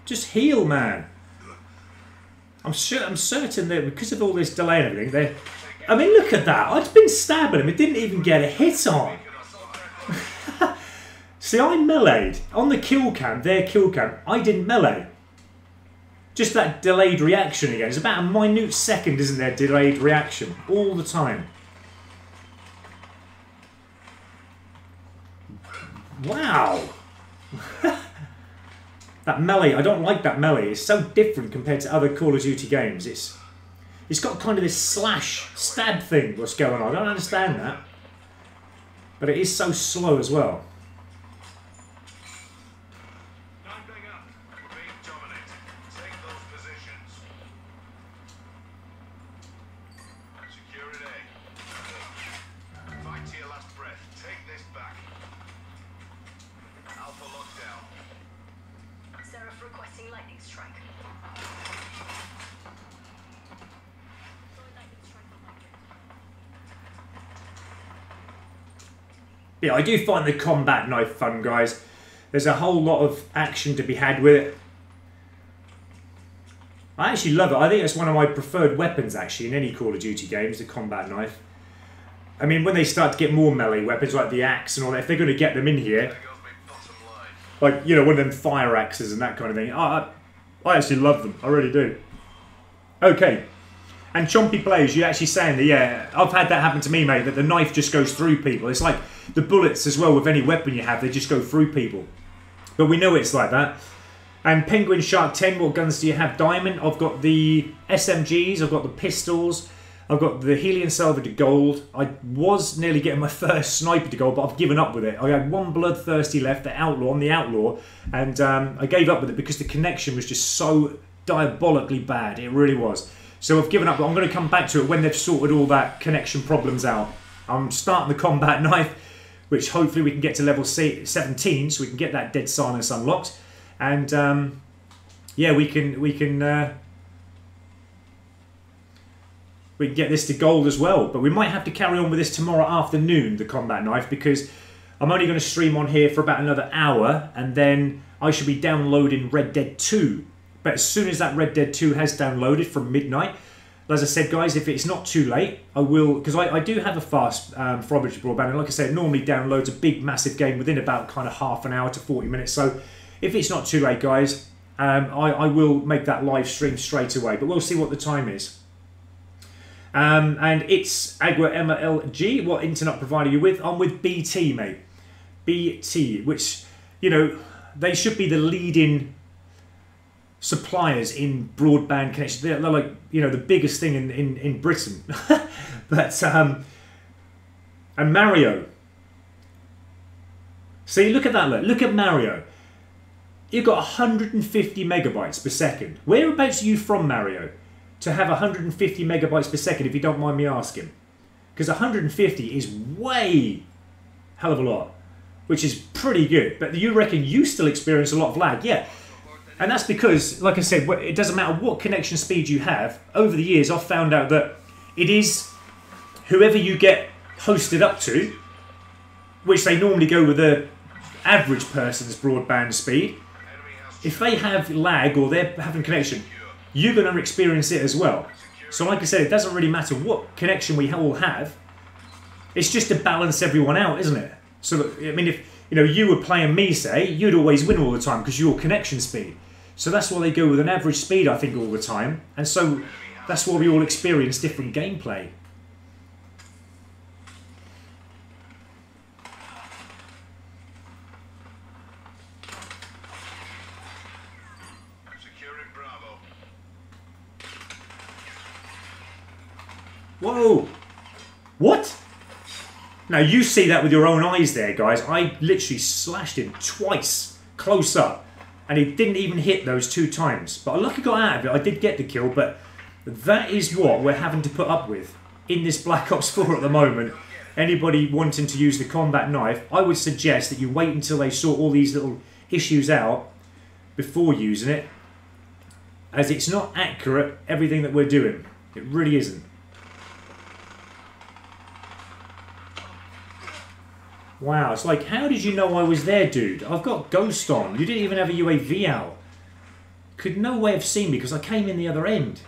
Just heal, man. I'm certain that because of all this delay and everything, I mean, look at that. I'd been stabbing him. It didn't even get a hit on. See, I meleeed. On the kill cam, their kill cam, I didn't melee. Just that delayed reaction again. It's about a minute second, isn't there, delayed reaction? All the time. Wow. That melee, I don't like that melee. It's so different compared to other Call of Duty games. It's got kind of this slash stab thing what's going on. I don't understand that. But it is so slow as well. Yeah, I do find the combat knife fun, guys. There's a whole lot of action to be had with it. I actually love it. I think it's one of my preferred weapons, actually, in any Call of Duty games, the combat knife. I mean, when they start to get more melee weapons, like the axe and all that, if they're going to get them in here, like, you know, one of them fire axes and that kind of thing, I actually love them. I really do. Okay. And Chompy Plays, you're actually saying that, yeah, I've had that happen to me, mate, that the knife just goes through people. It's like the bullets as well with any weapon you have, they just go through people. But we know it's like that. And Penguin Shark 10, what guns do you have? Diamond, I've got the SMGs, I've got the pistols, I've got the Helium Salver to gold. I was nearly getting my first sniper to gold, but I've given up with it. I had one Bloodthirsty left, the Outlaw, on the Outlaw, and I gave up with it because the connection was just so diabolically bad. It really was. So I've given up, but I'm going to come back to it when they've sorted all that connection problems out. I'm starting the combat knife, which hopefully we can get to level 17, so we can get that Dead Silence unlocked. And yeah, we can get this to gold as well. But we might have to carry on with this tomorrow afternoon, the combat knife, because I'm only going to stream on here for about another hour, and then I should be downloading Red Dead 2. But as soon as that Red Dead 2 has downloaded from midnight, as I said, guys, if it's not too late, I will, because I do have a fast Frobridge broadband, and like I said, it normally downloads a big, massive game within about kind of half an hour to 40 minutes. So if it's not too late, guys, I will make that live stream straight away. But we'll see what the time is. And it's Agua Emma LG. What internet provider are you with? I'm with BT, mate. BT, which, you know, they should be the leading suppliers in broadband connections. They're like, you know, the biggest thing in Britain. But and Mario, see, look at that. Look at Mario. You've got 150 megabytes per second. Whereabouts are you from, Mario, to have 150 megabytes per second, if you don't mind me asking? Because 150 is way hell of a lot, which is pretty good. But you reckon you still experience a lot of lag? Yeah. And that's because, like I said, it doesn't matter what connection speed you have. Over the years, I've found out that it is whoever you get hosted up to, which they normally go with the average person's broadband speed. If they have lag or they're having connection, you're going to experience it as well. So like I said, it doesn't really matter what connection we all have. It's just to balance everyone out, isn't it? So, I mean, if you were playing me, say, you'd always win all the time because your connection speed. So that's why they go with an average speed, I think, all the time. And so that's why we all experience different gameplay. Whoa! What? Now you see that with your own eyes there, guys. I literally slashed him twice, close up, and he didn't even hit those 2 times. But I luckily got out of it. I did get the kill, but that is what we're having to put up with in this Black Ops 4 at the moment. Anybody wanting to use the combat knife, I would suggest that you wait until they sort all these little issues out before using it, as it's not accurate, everything that we're doing. It really isn't. Wow, it's like, how did you know I was there, dude? I've got Ghost on. You didn't even have a UAV out. Could no way have seen me because I came in the other end.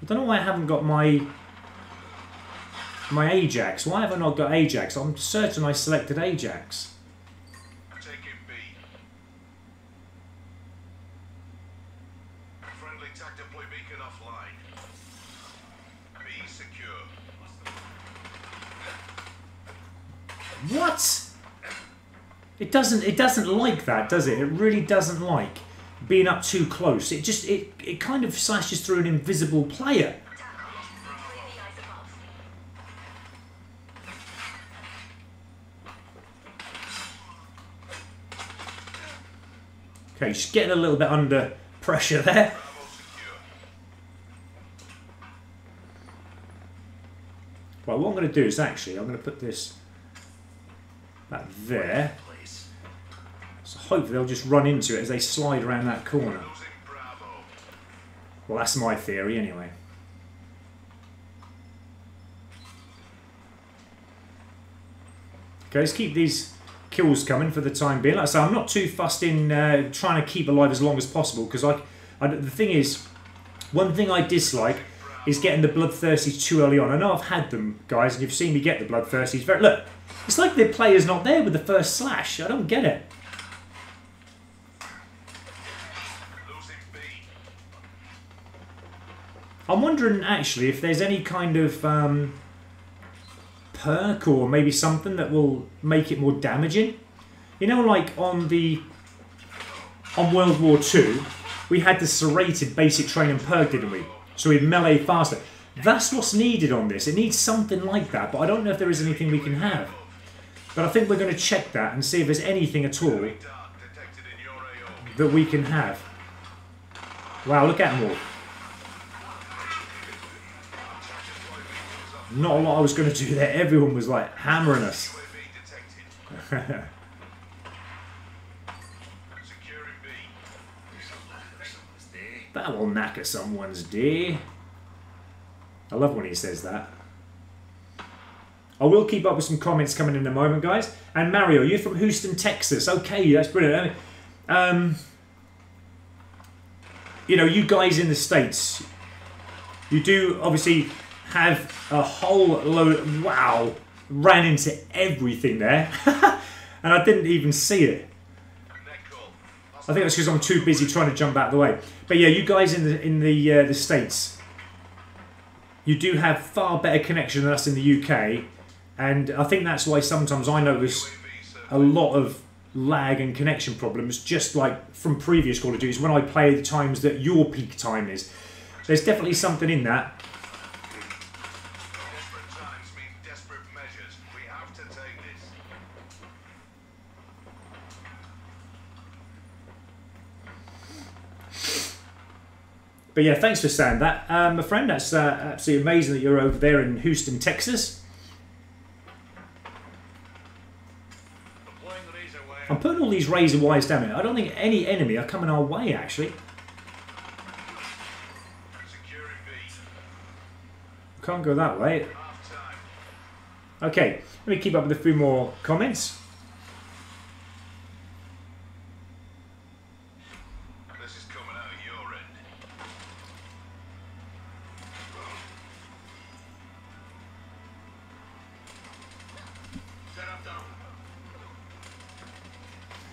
I don't know why I haven't got my Ajax. Why have I not got Ajax? I'm certain I selected Ajax. Taking B. Friendly tactical beacon offline. B secure. What? It doesn't like that, does it? It really doesn't like being up too close. It kind of slashes through an invisible player. Okay, just getting a little bit under pressure there. Well, what I'm going to do is actually, I'm going to put this back there. So hopefully they'll just run into it as they slide around that corner. Well, that's my theory anyway. Okay, let's keep these kills coming for the time being. Like I say, I'm not too fussed in trying to keep alive as long as possible, because the thing is, one thing I dislike is getting the bloodthirsties too early on. I know I've had them, guys, and you've seen me get the bloodthirsties. Look, it's like the player's not there with the first slash. I don't get it. I'm wondering actually if there's any kind of perk or maybe something that will make it more damaging. You know, like on World War II, we had the serrated basic training perk, didn't we? So we'd melee faster. That's what's needed on this. It needs something like that, but I don't know if there is anything we can have. But I think we're going to check that and see if there's anything at all that we can have. Wow, look at them all. Not a lot I was going to do there. Everyone was like hammering us. That will knacker someone's day. I love when he says that. I will keep up with some comments coming in a moment, guys. And Mario, you're from Houston, Texas. Okay, that's brilliant. You know, you guys in the States, you do obviously have a whole load. Wow, ran into everything there. And I didn't even see it. I think that's because I'm too busy trying to jump out of the way. But yeah, you guys in the States, you do have far better connection than us in the UK, and I think that's why sometimes I notice a lot of lag and connection problems, just like from previous Call of Duties when I play the times that your peak time is. There's definitely something in that. Desperate times mean desperate measures. We have to take this. But yeah, thanks for saying that, my friend. That's absolutely amazing that you're over there in Houston, Texas. I'm putting all these razor wires down here. I don't think any enemy are coming our way, actually. Can't go that way. Okay, let me keep up with a few more comments. This is coming out of your end. Set up down.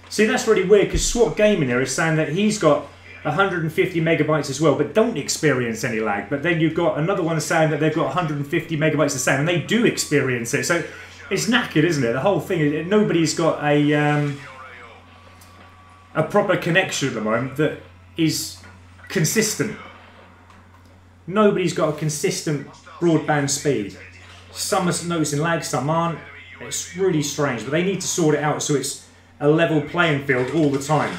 See, that's really weird because SWAT Gaming here is saying that he's got 150 megabytes as well, but don't experience any lag. But then you've got another one saying that they've got 150 megabytes the same, and they do experience it. So it's knackered, isn't it? The whole thing is nobody's got a proper connection at the moment that is consistent. Nobody's got a consistent broadband speed. Some are noticing lag, some aren't. It's really strange, but they need to sort it out so it's a level playing field all the time.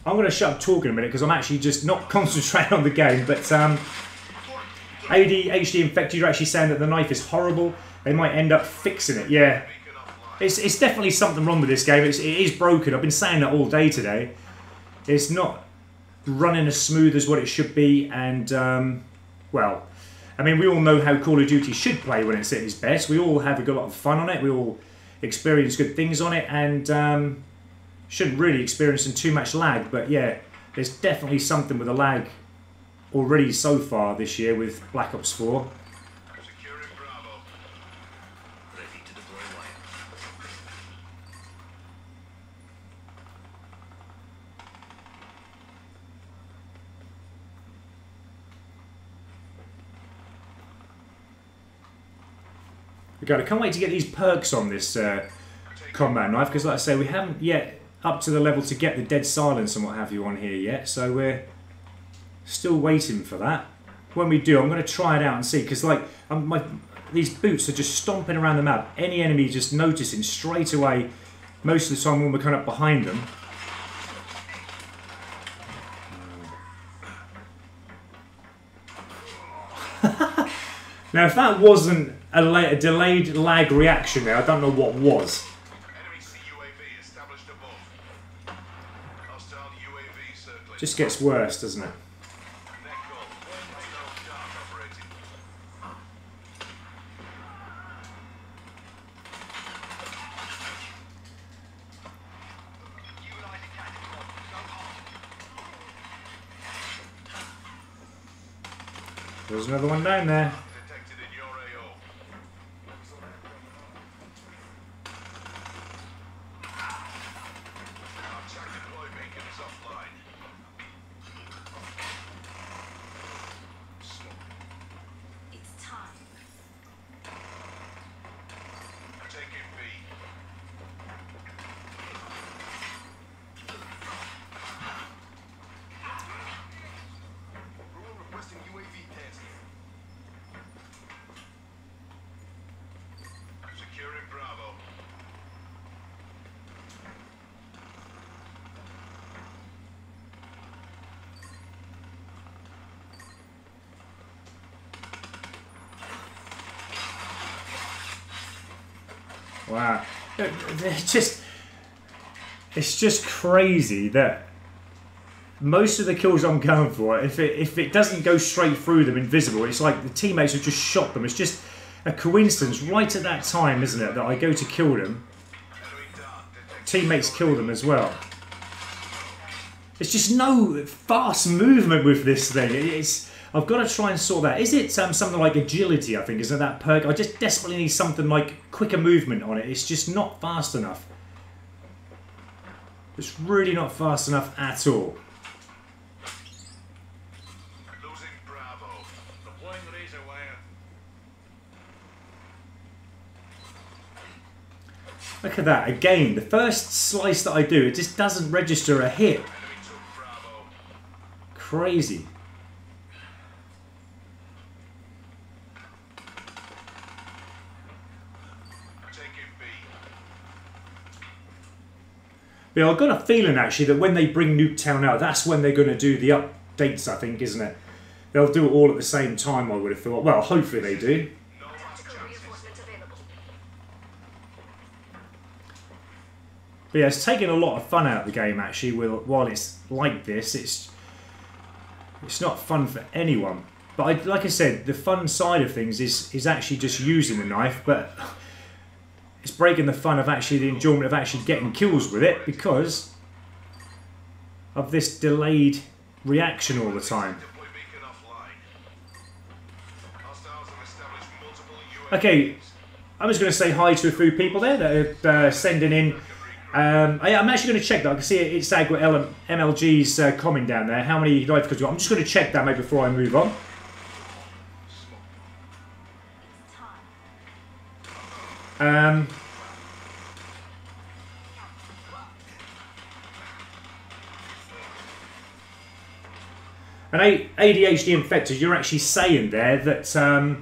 I'm going to shut up talking a minute because I'm actually just not concentrating on the game, but ADHD Infected are actually saying that the knife is horrible. They might end up fixing it. Yeah, it's definitely something wrong with this game. It is broken. I've been saying that all day today. It's not running as smooth as what it should be, and well, I mean, we all know how Call of Duty should play when it's at its best. We all have a lot of fun on it. We all experience good things on it, and shouldn't really experience too much lag. But yeah, there's definitely something with the lag already so far this year with Black Ops 4. Securing Bravo. Ready to deploy wire. I can't wait to get these perks on this combat knife, because like I say, we haven't yet up to the level to get the dead silence and what have you on here yet, so we're still waiting for that. When we do, I'm going to try it out and see, because like these boots are just stomping around the map. Any enemy just noticing straight away most of the time when we're coming up behind them. Now, if that wasn't a delayed lag reaction there, I don't know what was. Enemy CUAV established above. Hostile UAV circling. Just gets worse, doesn't it? Echo. Hostile Shark operating. There's another one down there. Detected in your AO. Our attack deploy beacon is offline. It's time. Taking B. Rule requesting UAV test. Securing Bravo. Wow. It's just crazy that most of the kills I'm going for, if it doesn't go straight through them invisible, it's like the teammates have just shot them. It's just a coincidence right at that time, isn't it, that I go to kill them, Enemy dart detected. teammates kill them as well. There's just no fast movement with this thing. I've got to try and sort that. Is it something like agility, I think, isn't that perk? I just desperately need something like quicker movement on it. It's just not fast enough. It's really not fast enough at all. Losing Bravo. Deploying razor wire. Look at that. Again, the first slice that I do, it just doesn't register a hit. Enemy took Bravo. Crazy. Taking B. But I've got a feeling, actually, that when they bring Nuketown out, that's when they're going to do the updates, I think, isn't it? They'll do it all at the same time, I would have thought. Well, hopefully they do. No last Tactical chances. reinforcements available. But yeah, it's taking a lot of fun out of the game, actually, while it's like this. It's not fun for anyone. But like I said, the fun side of things is actually just using the knife, but it's breaking the fun of actually the enjoyment of actually getting kills with it because of this delayed reaction all the time. Deploy beacon offline. Hostiles have established multiple UAVs. Okay, I'm just going to say hi to a few people there that are sending in. I'm actually going to check that. I can see it's Agua MLG's comment down there. How many live kills you got? I'm just going to check that maybe before I move on. It's time. And ADHD infected, you're actually saying there that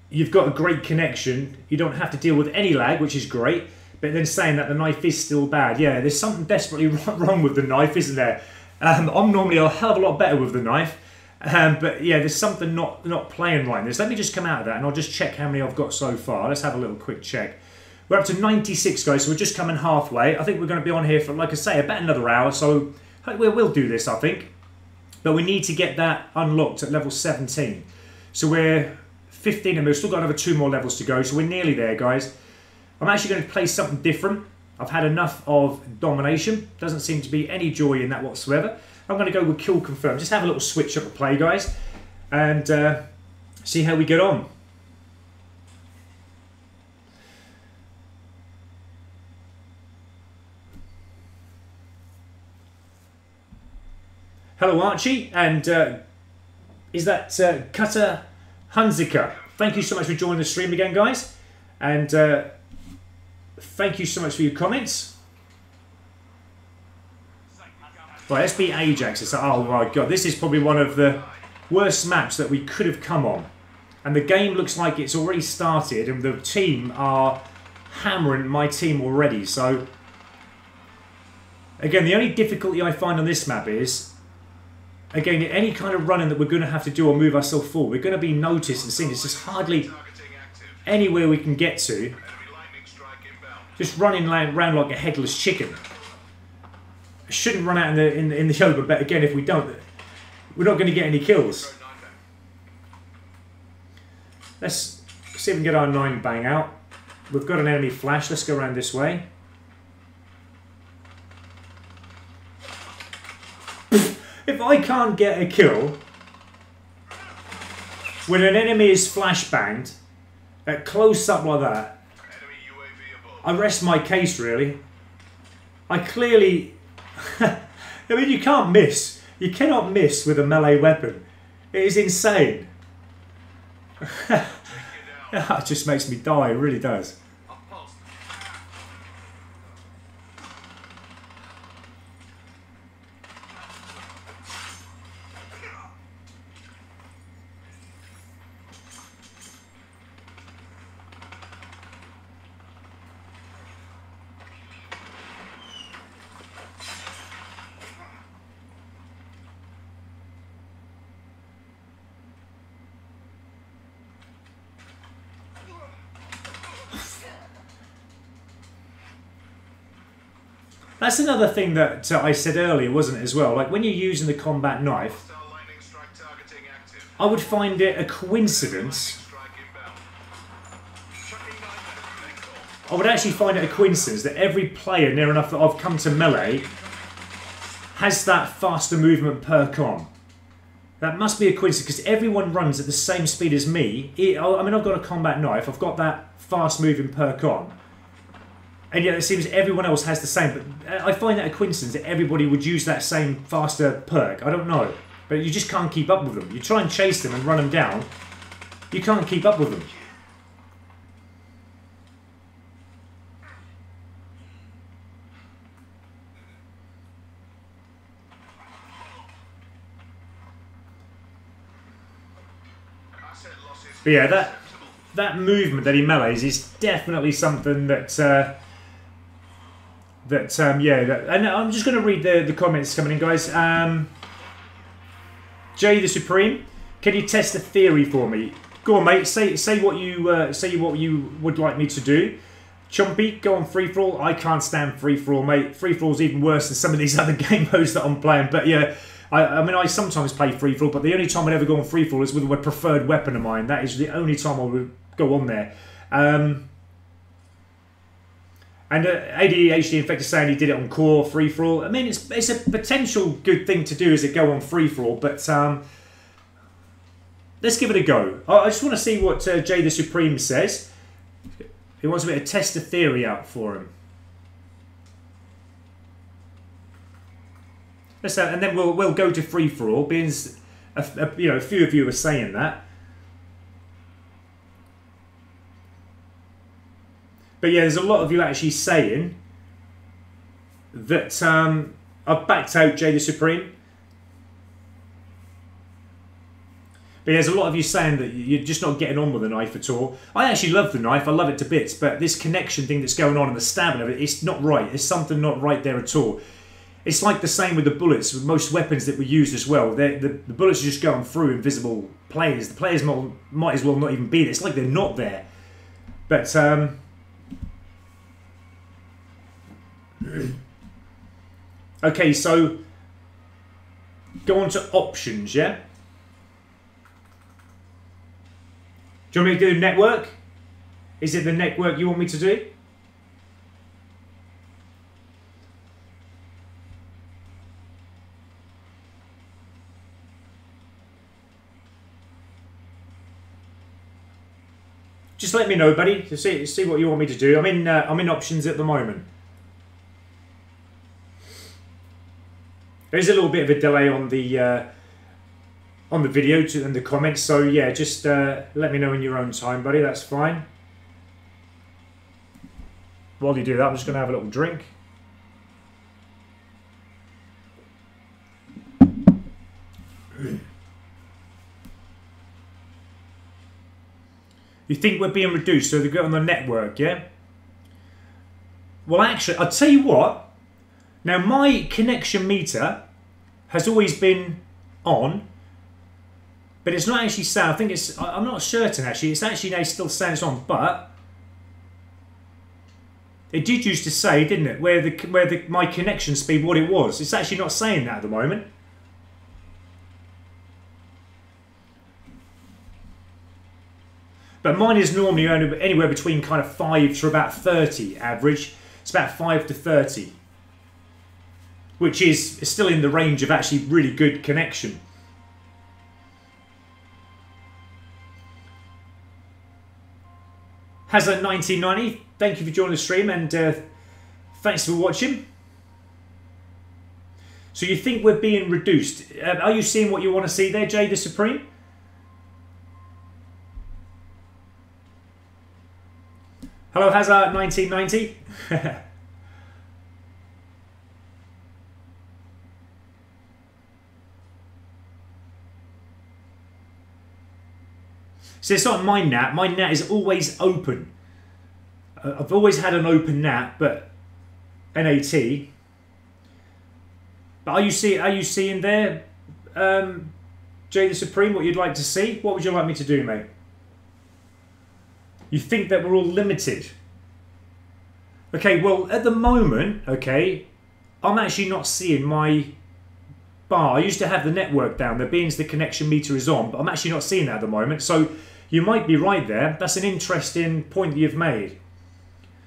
you've got a great connection. You don't have to deal with any lag, which is great. But then saying that the knife is still bad. Yeah, there's something desperately wrong with the knife, isn't there? I'm normally a hell of a lot better with the knife. But yeah, there's something not playing right in this. Let me just come out of that and I'll just check how many I've got so far. Let's have a little quick check. We're up to 96, guys, so we're just coming halfway. I think we're going to be on here for, like I say, about another hour. So we'll do this, I think. But we need to get that unlocked at level 17. So we're 15 and we've still got another 2 more levels to go. So we're nearly there, guys. I'm actually going to play something different. I've had enough of domination. Doesn't seem to be any joy in that whatsoever. I'm going to go with kill confirm. Just have a little switch up of play, guys. And see how we get on. Hello, Archie, and is that Cutter Hunziker? Thank you so much for joining the stream again, guys, and thank you so much for your comments. Right, let's beat Ajax. Oh my god, this is probably one of the worst maps that we could have come on, and the game looks like it's already started, and the team are hammering my team already. So, again, the only difficulty I find on this map is, again, any kind of running that we're going to have to do or move ourselves forward, we're going to be noticed and seen. There's just hardly anywhere we can get to. Just running around like a headless chicken. I shouldn't run out in the open, but again, if we don't, we're not going to get any kills. Let's see if we can get our 9 bang out. We've got an enemy flash. Let's go around this way. If I can't get a kill when an enemy is flashbanged at close up like that, I rest my case, really. I clearly... I mean, you can't miss. You cannot miss with a melee weapon. It is insane. It just makes me die, it really does. That's another thing that I said earlier, wasn't it, as well? Like, when you're using the combat knife, I would find it a coincidence. I would actually find it a coincidence that every player near enough that I've come to melee has that faster movement perk on. That must be a coincidence, because everyone runs at the same speed as me. I mean, I've got a combat knife, I've got that fast moving perk on. And yet it seems everyone else has the same. But I find that a coincidence that everybody would use that same faster perk. I don't know. But you just can't keep up with them. You try and chase them and run them down. You can't keep up with them. But yeah, that movement that he melees is definitely something that... and I'm just going to read the comments coming in, guys. Jay the Supreme, can you test a theory for me? Go on, mate. Say what you would like me to do. Chumpy, go on free for all. I can't stand free for all, mate. Free for all is even worse than some of these other game modes that I'm playing. But yeah, I mean, I sometimes play free for all, but the only time I'd ever go on free for all is with a preferred weapon of mine. That is the only time I would go on there. And ADHD Infected saying he did it on core free-for-all. I mean, it's a potential good thing to do as it go on free-for-all, but let's give it a go. I just want to see what Jay the Supreme says. He wants me to test a theory out for him. And then we'll go to free-for-all, being a few of you are saying that. But yeah, there's a lot of you actually saying that I've backed out Jay the Supreme. But there's a lot of you saying that you're just not getting on with the knife at all. I actually love the knife. I love it to bits. But this connection thing that's going on and the stabbing of it, it's not right. There's something not right there at all. It's like the same with the bullets. With most weapons that we use as well, the bullets are just going through invisible players. The players might as well not even be there. It's like they're not there. But okay, so go on to options, yeah? Do you want me to do network? Is it the network you want me to do? Just let me know, buddy, to see what you want me to do. I'm in options at the moment. There's a little bit of a delay on the video and the comments, so yeah, just let me know in your own time, buddy. That's fine. While you do that, I'm just going to have a little drink. You think we're being reduced, so they go on the network, yeah? Well, actually, I'll tell you what. Now, my connection meter has always been on, but it's not actually saying. I think it's. I'm not certain actually. It's actually now still saying it's on, but it did used to say, didn't it, where my connection speed, what it was. It's actually not saying that at the moment. But mine is normally only anywhere between kind of 5 to about 30 average. It's about 5 to 30. Which is still in the range of actually really good connection. Hazard 1990, thank you for joining the stream and thanks for watching. So you think we're being reduced. Are you seeing what you want to see there, Jay the Supreme? Hello, Hazard 1990. So it's not my NAT. My NAT is always open. I've always had an open NAT, but NAT. But are you seeing there, Jay the Supreme, what you'd like to see? What would you like me to do, mate? You think that we're all limited? Okay, well, at the moment, okay, I'm actually not seeing my bar. I used to have the network down there, being the connection meter is on, but I'm actually not seeing that at the moment. So you might be right there. That's an interesting point that you've made.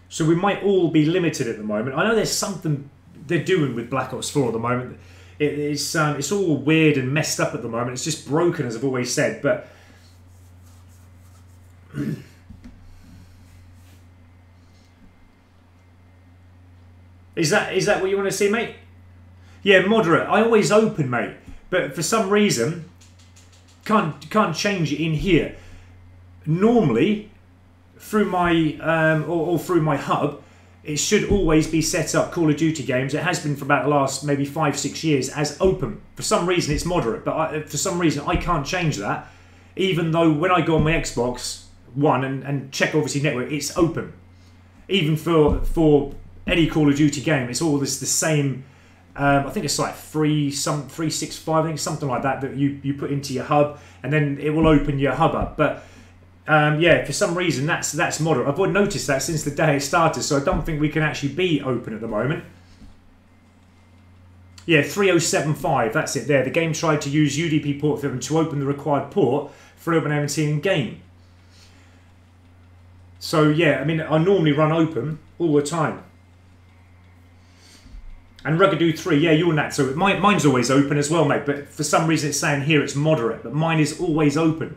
So we might all be limited at the moment. I know there's something they're doing with Black Ops 4 at the moment. It's all weird and messed up at the moment. It's just broken, as I've always said, but... Is that what you want to see, mate? Yeah, moderate. I always open, mate. But for some reason, can't change it in here. Normally, through my or through my hub, it should always be set up. Call of Duty games. It has been for about the last maybe 5-6 years as open. For some reason, it's moderate. But for some reason, I can't change that. Even though when I go on my Xbox One and check obviously network, it's open. Even for any Call of Duty game, it's all the same. I think it's like 365, I think something like that you put into your hub, and then it will open your hub up. But yeah, for some reason that's moderate. I've noticed that since the day it started, so I don't think we can actually be open at the moment. Yeah, 3075, that's it there. The game tried to use UDP port film to open the required port for OpenMT in game. So yeah, I mean, I normally run open all the time. And Ruggedoo 3, yeah, you're that. So mine's always open as well, mate. But for some reason it's saying here it's moderate, but mine is always open.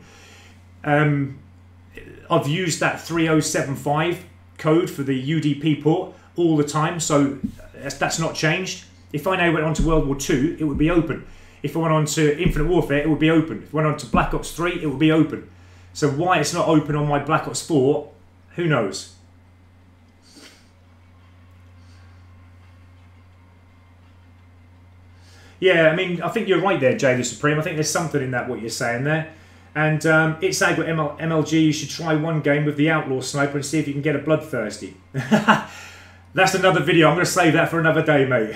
I've used that 3075 code for the UDP port all the time, so that's not changed. If I now went on to World War II, it would be open. If I went on to Infinite Warfare, it would be open. If I went on to Black Ops 3, it would be open. So why it's not open on my Black Ops 4, who knows? Yeah, I mean, I think you're right there, Jay the Supreme. I think there's something in that, what you're saying there. And it's Agro MLG, you should try one game with the Outlaw Sniper and see if you can get a Bloodthirsty. That's another video. I'm going to save that for another day, mate.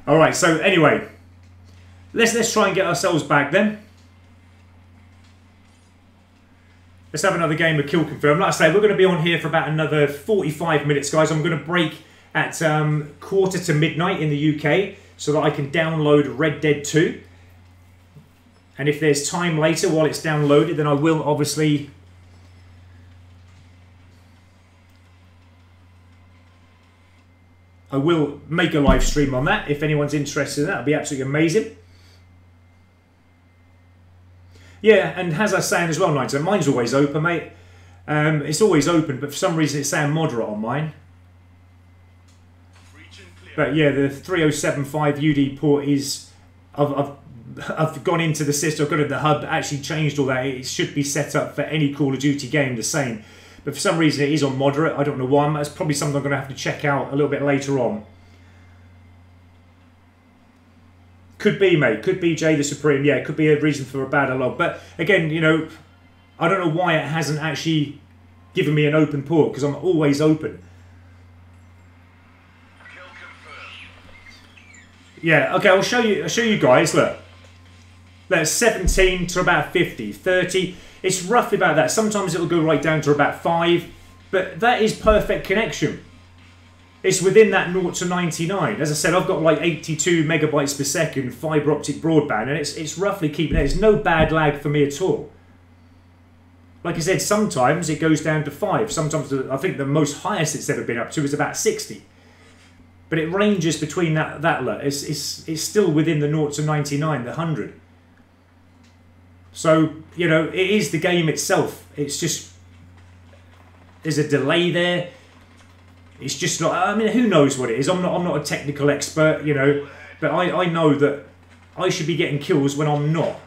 Alright, so anyway, let's try and get ourselves back then. Let's have another game of Kill Confirm. Like I say, we're going to be on here for about another 45 minutes, guys. I'm going to break at quarter to midnight in the UK so that I can download Red Dead 2. And if there's time later while it's downloaded, then I will obviously... I will make a live stream on that. If anyone's interested in that, it'd be absolutely amazing. Yeah, and as I was saying as well, Nigel, mine's always open, mate. It's always open, but for some reason it's saying moderate on mine. But yeah, the 3075 UD port is... I've gone into the system, I've gone to the hub, actually changed all that. It should be set up for any Call of Duty game the same. But for some reason it is on moderate. I don't know why. That's probably something I'm going to have to check out a little bit later on. Could be, mate. Could be Jay the Supreme. Yeah, it could be a reason for a bad log. But again, you know, I don't know why it hasn't actually given me an open port, because I'm always open. Yeah, okay, I'll show you guys, look. That's 17 to about 50, 30. It's roughly about that. Sometimes it'll go right down to about 5, but that is perfect connection. It's within that 0 to 99. As I said, I've got like 82 megabytes per second fibre optic broadband, and it's roughly keeping it. There's no bad lag for me at all. Like I said, sometimes it goes down to 5. Sometimes I think the most highest it's ever been up to is about 60. But it ranges between that. It's still within the 0 to 99, the 100. So, you know, it is the game itself. It's just... There's a delay there. It's just not... I mean, who knows what it is? I'm not a technical expert, you know. But I know that I should be getting kills when I'm not.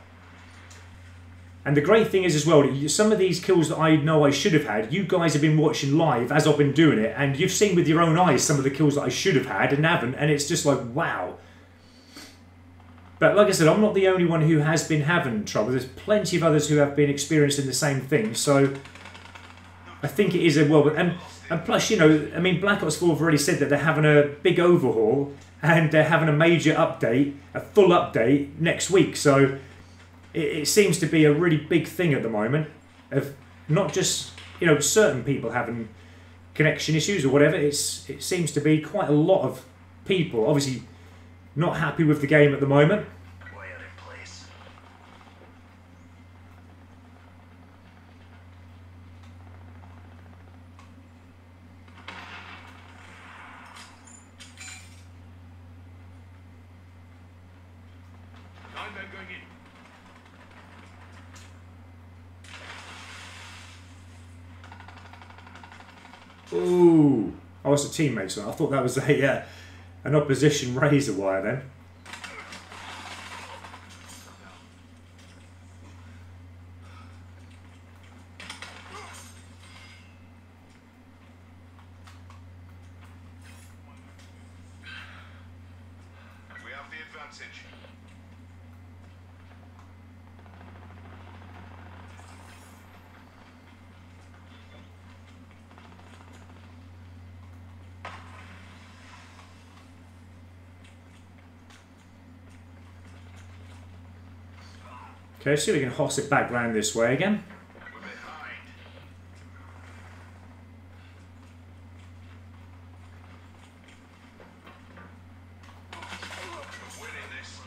And the great thing is as well, some of these kills that I know I should have had, you guys have been watching live as I've been doing it, and you've seen with your own eyes some of the kills that I should have had and haven't, and it's just like, wow. But like I said, I'm not the only one who has been having trouble. There's plenty of others who have been experiencing the same thing, so I think it is a well... And plus, you know, I mean, Black Ops 4 have already said that they're having a big overhaul, and they're having a major update, a full update, next week, so... It seems to be a really big thing at the moment of not just, you know, certain people having connection issues or whatever. It seems to be quite a lot of people obviously not happy with the game at the moment. Quiet in place. Nine men going in. Ooh, oh, it's a teammate, so I thought that was a an opposition razor wire then. We have the advantage. Okay, see if we can hoss it back round this way again. We're behind. We're winning this.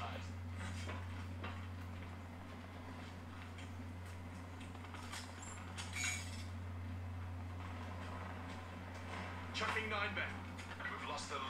Chucking 9 men. We've lost the lead.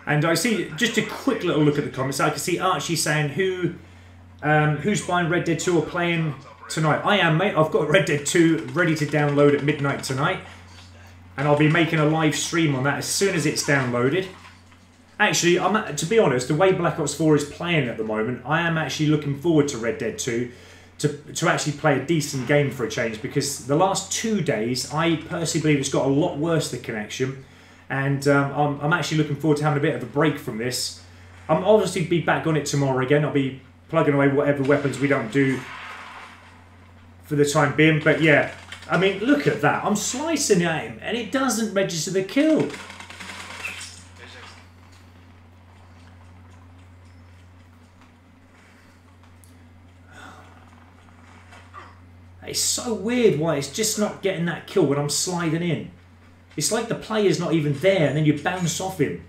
And I see, just a quick little look at the comments, I can see Archie saying who's buying Red Dead 2 or playing tonight. I am, mate. I've got Red Dead 2 ready to download at midnight tonight. And I'll be making a live stream on that as soon as it's downloaded. Actually, to be honest, the way Black Ops 4 is playing at the moment, I am actually looking forward to Red Dead 2. to actually play a decent game for a change, because the last 2 days I personally believe it's got a lot worse, the connection, and I'm actually looking forward to having a bit of a break from this. I'm obviously be back on it tomorrow again. I'll be plugging away whatever weapons we don't do for the time being, but yeah, I mean, look at that. I'm slicing at him and it doesn't register the kill. It's so weird why it's just not getting that kill when I'm sliding in. It's like the player's not even there and then you bounce off him.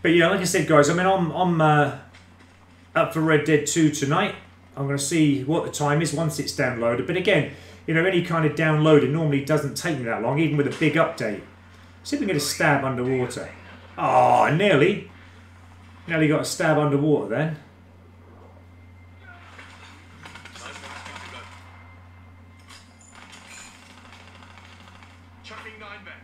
But yeah, like I said, guys, I mean, I'm up for Red Dead 2 tonight. I'm going to see what the time is once it's downloaded. But again, you know, any kind of download, it normally doesn't take me that long, even with a big update. See if we can get a stab underwater. Oh, nearly. Nearly got a stab underwater then. Chucking 9 back.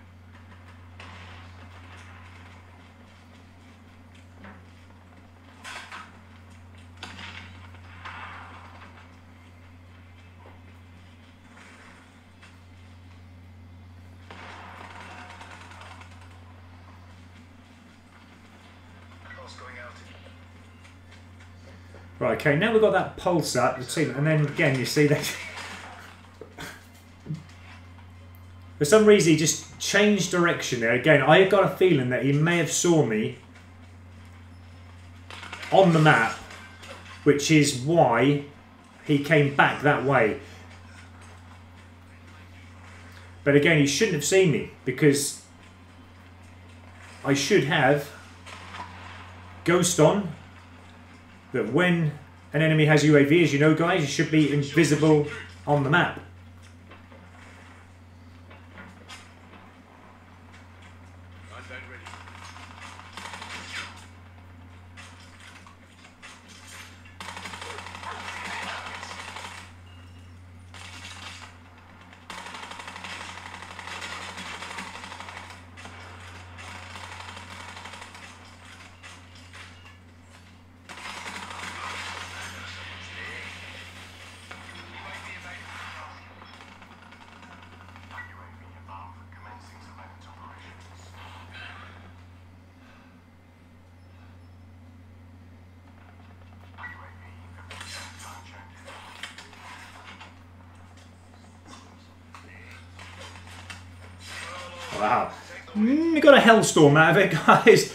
Going out. Right, okay, now we've got that pulse up, the team, and then again, you see that. For some reason, he just changed direction there. Again, I got a feeling that he may have saw me on the map, which is why he came back that way. But again, he shouldn't have seen me, because I should have Ghost on, that when an enemy has UAV, as you know, guys, it should be invisible on the map. Wow. We got a hellstorm out of it, guys.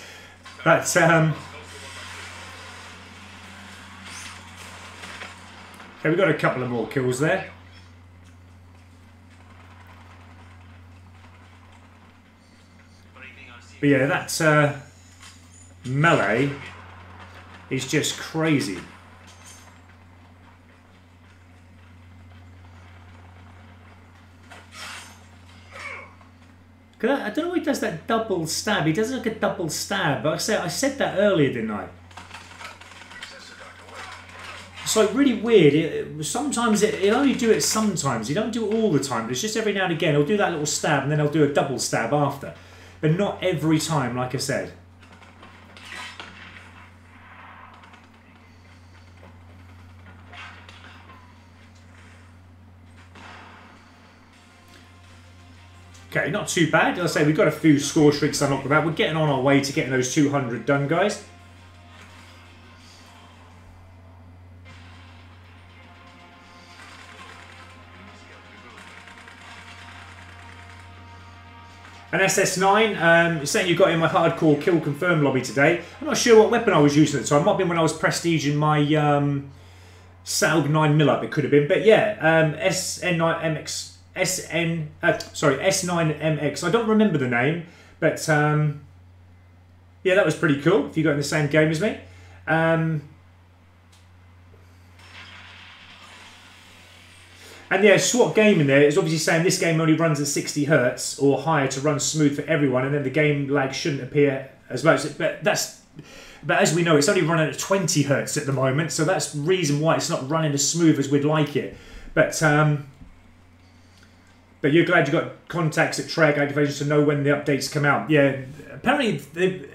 But, okay, we got a couple of more kills there. But yeah, that melee is just crazy. I don't know why he does that double stab. He does like a double stab. But I said that earlier, didn't I? It's like really weird. Sometimes he'll only do it sometimes. He don't do it all the time. But it's just every now and again he'll do that little stab and then he'll do a double stab after. But not every time, like I said. Okay, not too bad. As I say, we've got a few score streaks unlocked with that. We're getting on our way to getting those 200 done, guys. An SS9, saying you got in my hardcore kill confirm lobby today. I'm not sure what weapon I was using at the time. It might have been when I was prestiging my Saug 9mm up, it could have been. But yeah, SN9 MX S9MX. I don't remember the name, but yeah, that was pretty cool. If you got in the same game as me. And yeah, SWAT Gaming there is obviously saying this game only runs at 60 Hz or higher to run smooth for everyone, and then the game lag shouldn't appear as much. But as we know, it's only running at 20 Hz at the moment, so that's the reason why it's not running as smooth as we'd like it. But you're glad you got contacts at Treyarch Activision to know when the updates come out. Yeah, apparently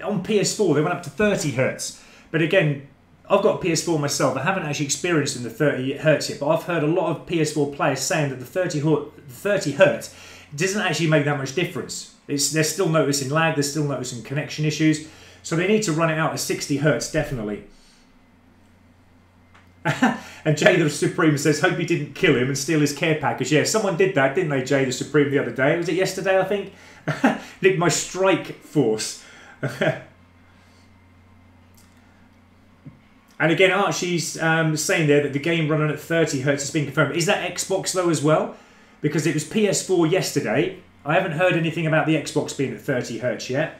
on PS4 they went up to 30 Hz, but again, I've got a PS4 myself. I haven't actually experienced in the 30 Hz yet, but I've heard a lot of PS4 players saying that the 30 Hz doesn't actually make that much difference. They're still noticing lag, they're still noticing connection issues, so they need to run it out at 60 Hz definitely. And Jay the Supreme says, hope he didn't kill him and steal his care package. Yeah, someone did that, didn't they, Jay the Supreme, the other day? Was it yesterday, I think? Nicked my strike force. And again, Archie's saying there that the game running at 30 Hz has been confirmed. Is that Xbox though as well? Because it was PS4 yesterday. I haven't heard anything about the Xbox being at 30 Hz yet.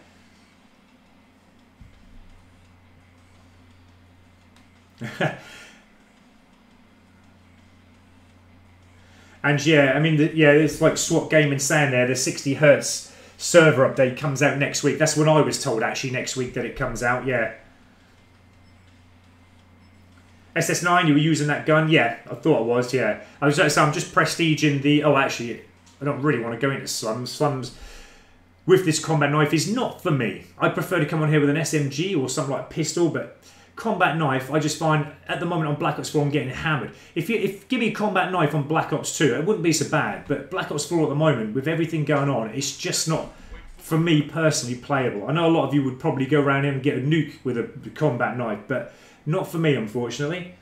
And yeah, I mean, yeah, it's like SWAT Gaming saying there, the 60 Hz server update comes out next week. That's when I was told actually next week that it comes out, yeah. SS9, you were using that gun? Yeah, I thought I was, yeah. I was going to say, I'm just prestiging the... Oh, actually, I don't really want to go into slums. Slums with this combat knife is not for me. I prefer to come on here with an SMG or something like a pistol, but combat knife, I just find, at the moment on Black Ops 4, I'm getting hammered. If give me a combat knife on Black Ops 2, it wouldn't be so bad, but Black Ops 4 at the moment, with everything going on, it's just not, for me personally, playable. I know a lot of you would probably go around here and get a nuke with a combat knife, but... not for me, unfortunately.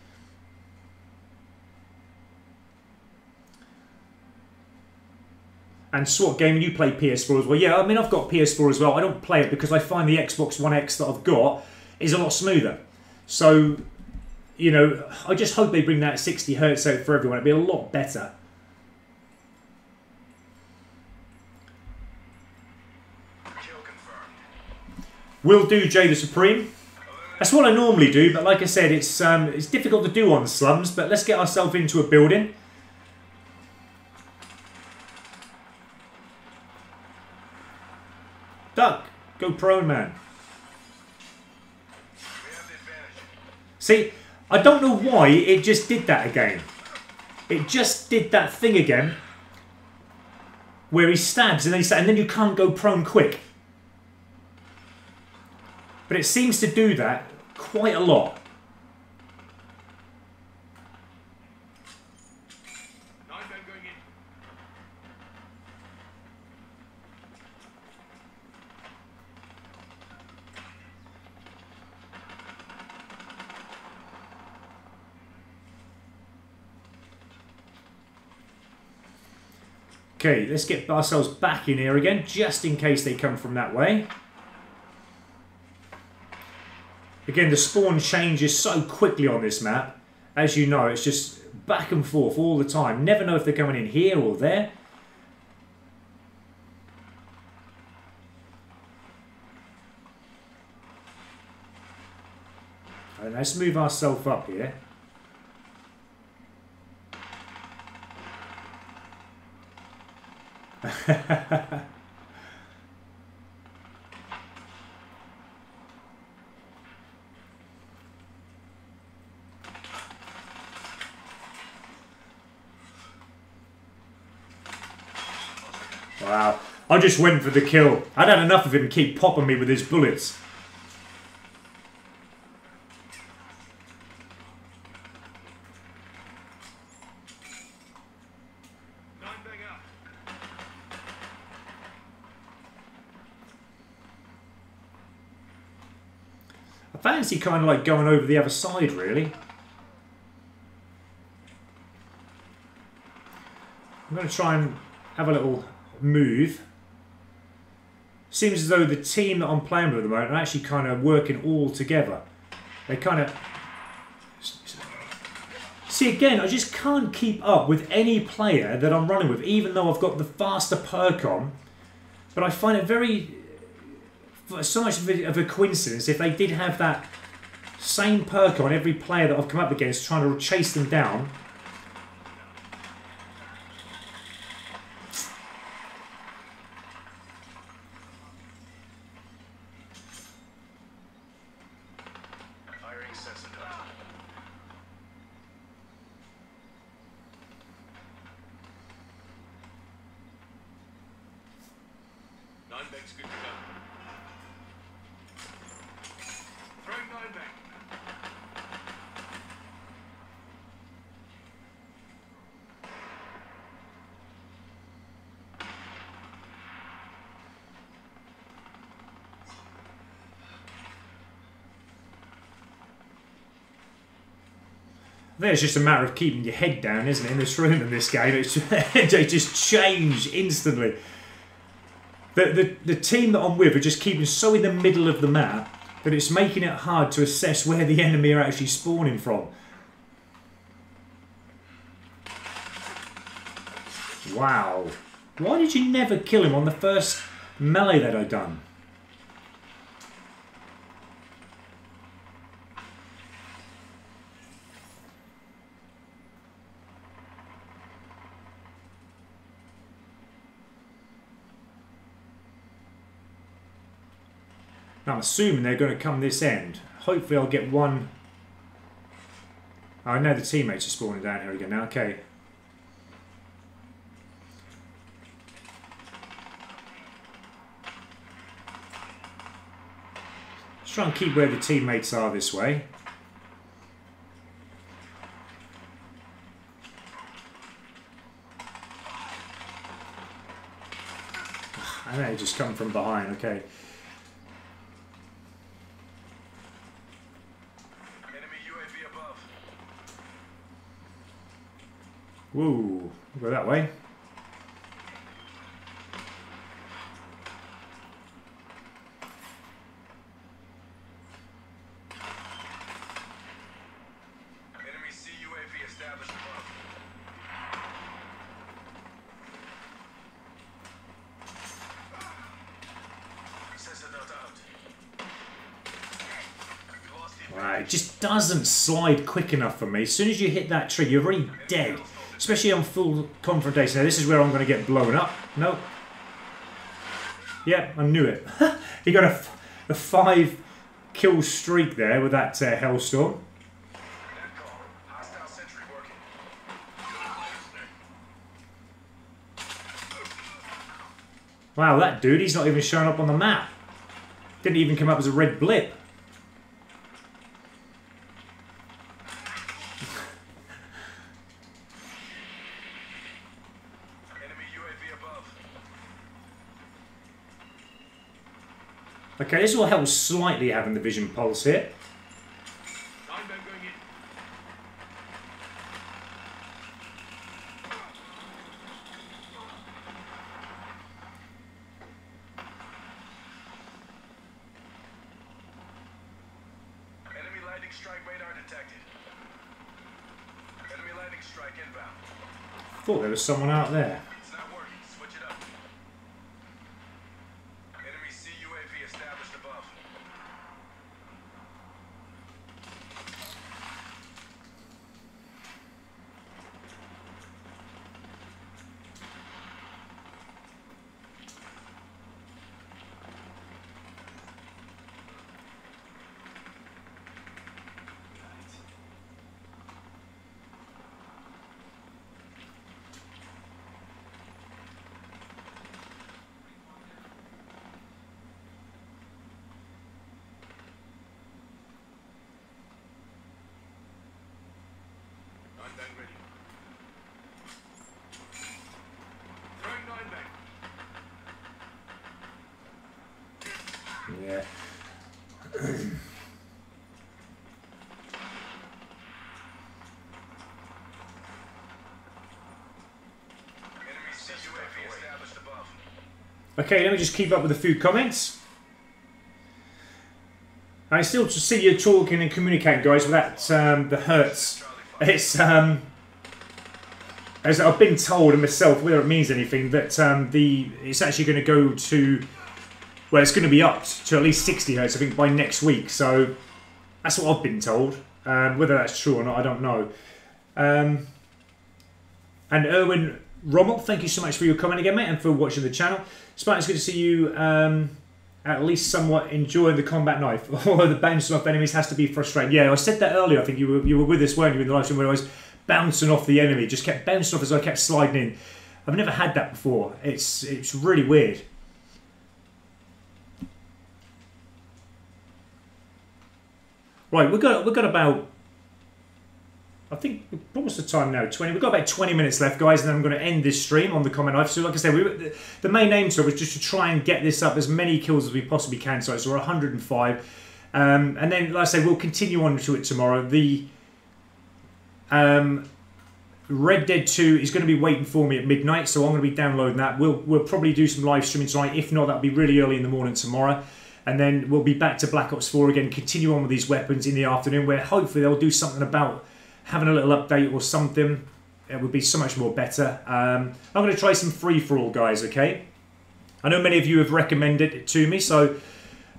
And SWAT Gaming, you play PS4 as well. Yeah, I mean, I've got PS4 as well. I don't play it because I find the Xbox One X that I've got is a lot smoother. So, you know, I just hope they bring that 60 Hz out for everyone. It'd be a lot better. Kill confirmed. Will do, Jay the Supreme. That's what I normally do, but like I said, it's difficult to do on slums, but let's get ourselves into a building. Duck, go prone, man. We have the advantage. See, I don't know why it just did that again. It just did that thing again, where he stabs and then you can't go prone quick. But it seems to do that quite a lot. Okay, let's get ourselves back in here again, just in case they come from that way. Again, the spawn changes so quickly on this map. As you know, it's just back and forth all the time. Never know if they're coming in here or there. And let's move ourselves up here. Wow, I just went for the kill. I'd had enough of him keep popping me with his bullets. I fancy kind of like going over the other side, really. I'm going to try and have a little move. Seems as though the team that I'm playing with at the moment are actually kind of working all together. They kind of See, again, I just can't keep up with any player that I'm running with, even though I've got the faster perk on. But I find it so much of a coincidence if they did have that same perk on every player that I've come up against, trying to chase them down. Firing sensor dot. Nine bags good to go. Throwing 9 bag. I think it's just a matter of keeping your head down, isn't it, in this room in this game? It's they just change instantly. The team that I'm with are just keeping so in the middle of the map that it's making it hard to assess where the enemy are actually spawning from. Wow. Why did you never kill him on the first melee that I'd done? Now, I'm assuming they're going to come this end. Hopefully I'll get one. Oh, I know the teammates are spawning down here again now. Okay. Let's try and keep where the teammates are this way. I know they just come from behind. Okay. Woo, go that way. Enemy CUAV established above. Sensor dot out. Lost it. Right, it just doesn't slide quick enough for me. As soon as you hit that tree, you're already dead. Especially on full confrontation. Now, this is where I'm going to get blown up. No. Yeah, I knew it. He got a 5 kill streak there with that Hellstorm. Hostile sentry working. Wow, that dude, he's not even showing up on the map. Didn't even come up as a red blip. Okay, this will help slightly having the vision pulse here. Nine bag going in. Enemy lightning strike radar detected. Enemy lightning strike inbound. Thought there was someone out there. It's not working. Switch it up. Enemy CUAV established above. Nine bag ready. Throwing nine bag. Yeah. Enemy CUAV established above. Okay, let me just keep up with a few comments. I still see you talking and communicating, guys, without the hertz It's as I've been told myself, whether it means anything, that it's actually going to go to, well, it's going to be upped to at least 60 hertz, I think, by next week. So that's what I've been told. Whether that's true or not, I don't know. And Erwin Rommel, thank you so much for your comment again, mate, and for watching the channel. Spike, it's good to see you at least somewhat enjoying the combat knife. Or the bouncing off enemies has to be frustrating. Yeah, I said that earlier. I think you were with us, weren't you, in the live stream, where I was bouncing off the enemy, just kept bouncing off as I kept sliding in. I've never had that before. It's really weird. Right, we've got about, I think, what's the time now? 20. We've got about 20 minutes left, guys, and then I'm going to end this stream on the comment knife. So, like I said, the main aim to it was just to try and get this up as many kills as we possibly can. So we're 105, and then, like I say, we'll continue on to it tomorrow. The Red Dead 2 is going to be waiting for me at midnight, so I'm going to be downloading that. We'll probably do some live streaming tonight. If not, that'll be really early in the morning tomorrow. And then we'll be back to Black Ops 4 again, continue on with these weapons in the afternoon, where hopefully they'll do something about having a little update or something. It would be so much more better. I'm going to try some free-for-all, guys, okay? I know many of you have recommended it to me, so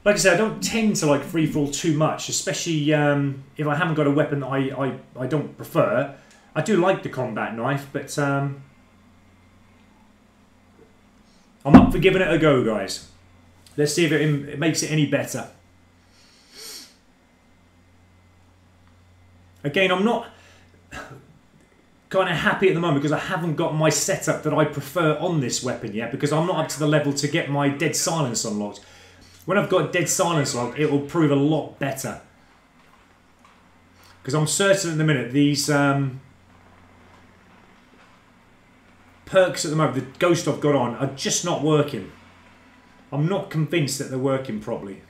like I said, I don't tend to like free-for-all too much, especially if I haven't got a weapon that I don't prefer. I do like the combat knife, but I'm up for giving it a go, guys. Let's see if it makes it any better. Again, I'm not kind of happy at the moment because I haven't got my setup that I prefer on this weapon yet, because I'm not up to the level to get my Dead Silence unlocked. When I've got Dead Silence unlocked, it will prove a lot better. Because I'm certain at the minute these perks at the moment, the Ghost I've got on, are just not working. I'm not convinced that they're working properly.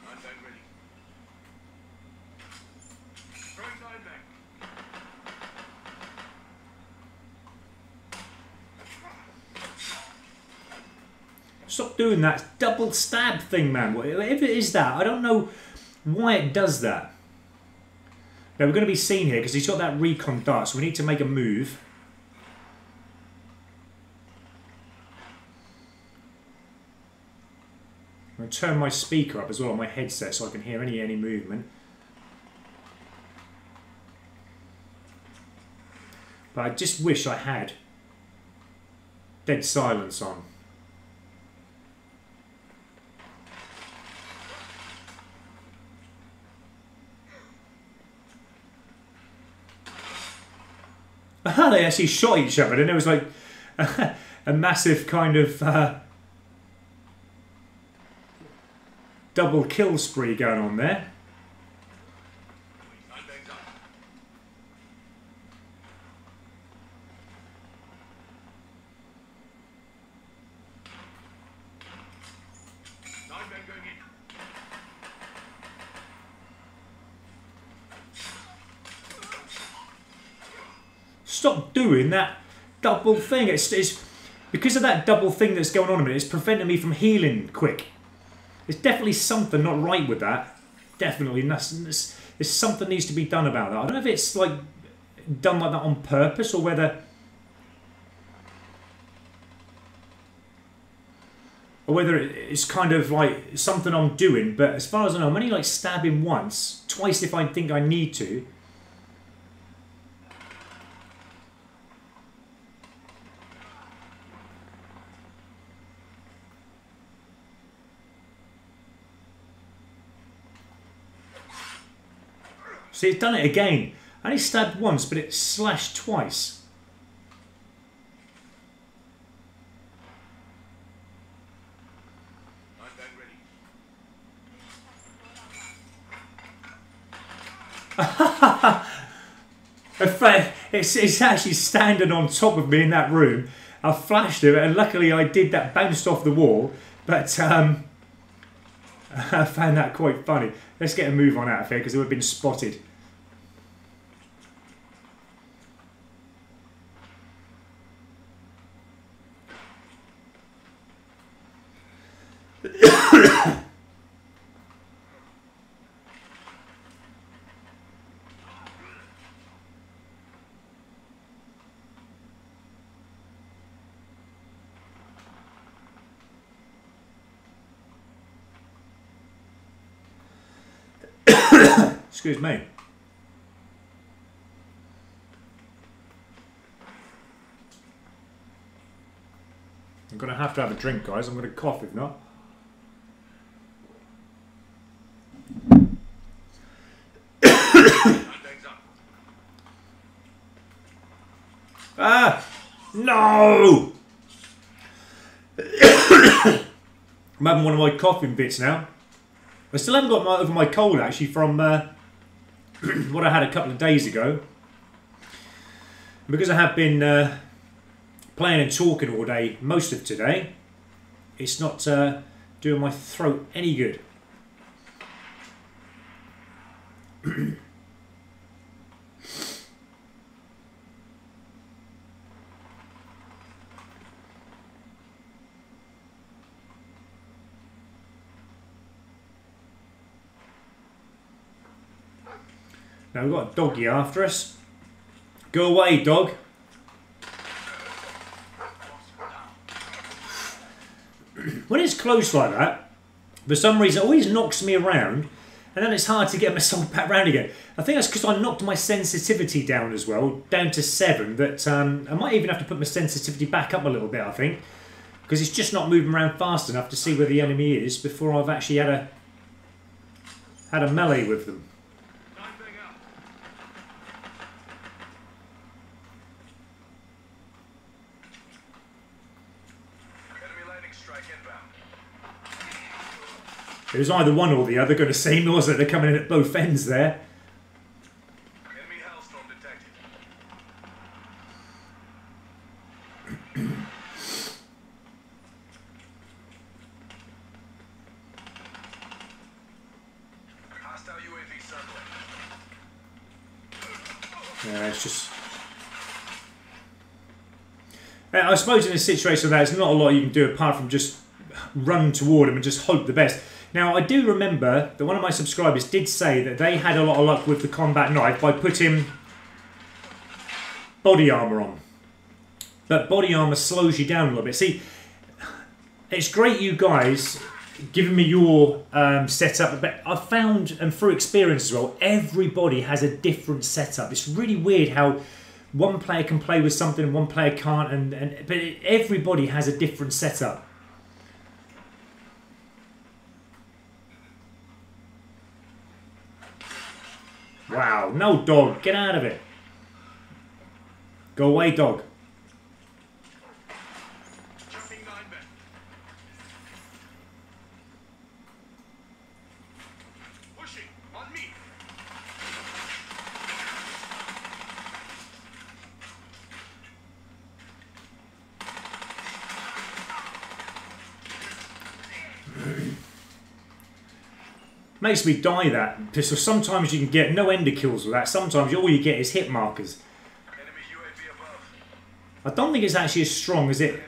I'm bang ready. Throwing 9 bang. Stop doing that double stab thing, man. Whatever it is that, I don't know why it does that. Now we're going to be seen here because he's got that recon dart, so we need to make a move. I'm going to turn my speaker up as well on my headset so I can hear any movement. But I just wish I had Dead Silence on. They actually shot each other, and it was like a massive kind of double kill spree going on there. 9 bangs up. 9 bang going in. Stop doing that double thing. It's because of that double thing that's going on a minute. It's preventing me from healing quick. There's definitely something not right with that. Definitely, there's something needs to be done about that. I don't know if it's like done like that on purpose or whether it's kind of like something I'm doing. But as far as I know, I'm only like stabbing once, twice if I think I need to. See, it's done it again. I only stabbed once, but it slashed twice. In fact, it's actually standing on top of me in that room. I flashed it, and luckily I did that, bounced off the wall, but I found that quite funny. Let's get a move on out of here because we've been spotted. Excuse me. I'm going to have a drink, guys. I'm going to cough if not. Ah! No! I'm having one of my coughing bits now. I still haven't got over my cold actually from what I had a couple of days ago. Because I have been playing and talking all day, most of today, it's not doing my throat any good. Now we've got a doggy after us. Go away, dog. When it's close like that, for some reason it always knocks me around, and then it's hard to get myself back round again. I think that's because I knocked my sensitivity down as well, down to 7, that I might even have to put my sensitivity back up a little bit, I think, because it's just not moving around fast enough to see where the enemy is before I've actually had a melee with them. It was either one or the other, going to see me, wasn't it? They're coming in at both ends there. Enemy hailstorm detected. Hostile UAV circling. Yeah, it's just... I suppose in a situation like that, there's not a lot you can do apart from just run toward them and just hope the best. Now, I do remember that one of my subscribers did say that they had a lot of luck with the combat knife by putting body armour on. But body armour slows you down a little bit. See, it's great you guys giving me your setup, but I've found, and through experience as well, everybody has a different setup. It's really weird how one player can play with something and one player can't, but everybody has a different setup. Wow, no, dog, get out of it. Go away, dog. Jumping 9 men. Pushing on me. Makes me die that. Because sometimes you can get no ender kills with that. Sometimes all you get is hit markers. Enemy UAV above. I don't think it's actually as strong as it Enemy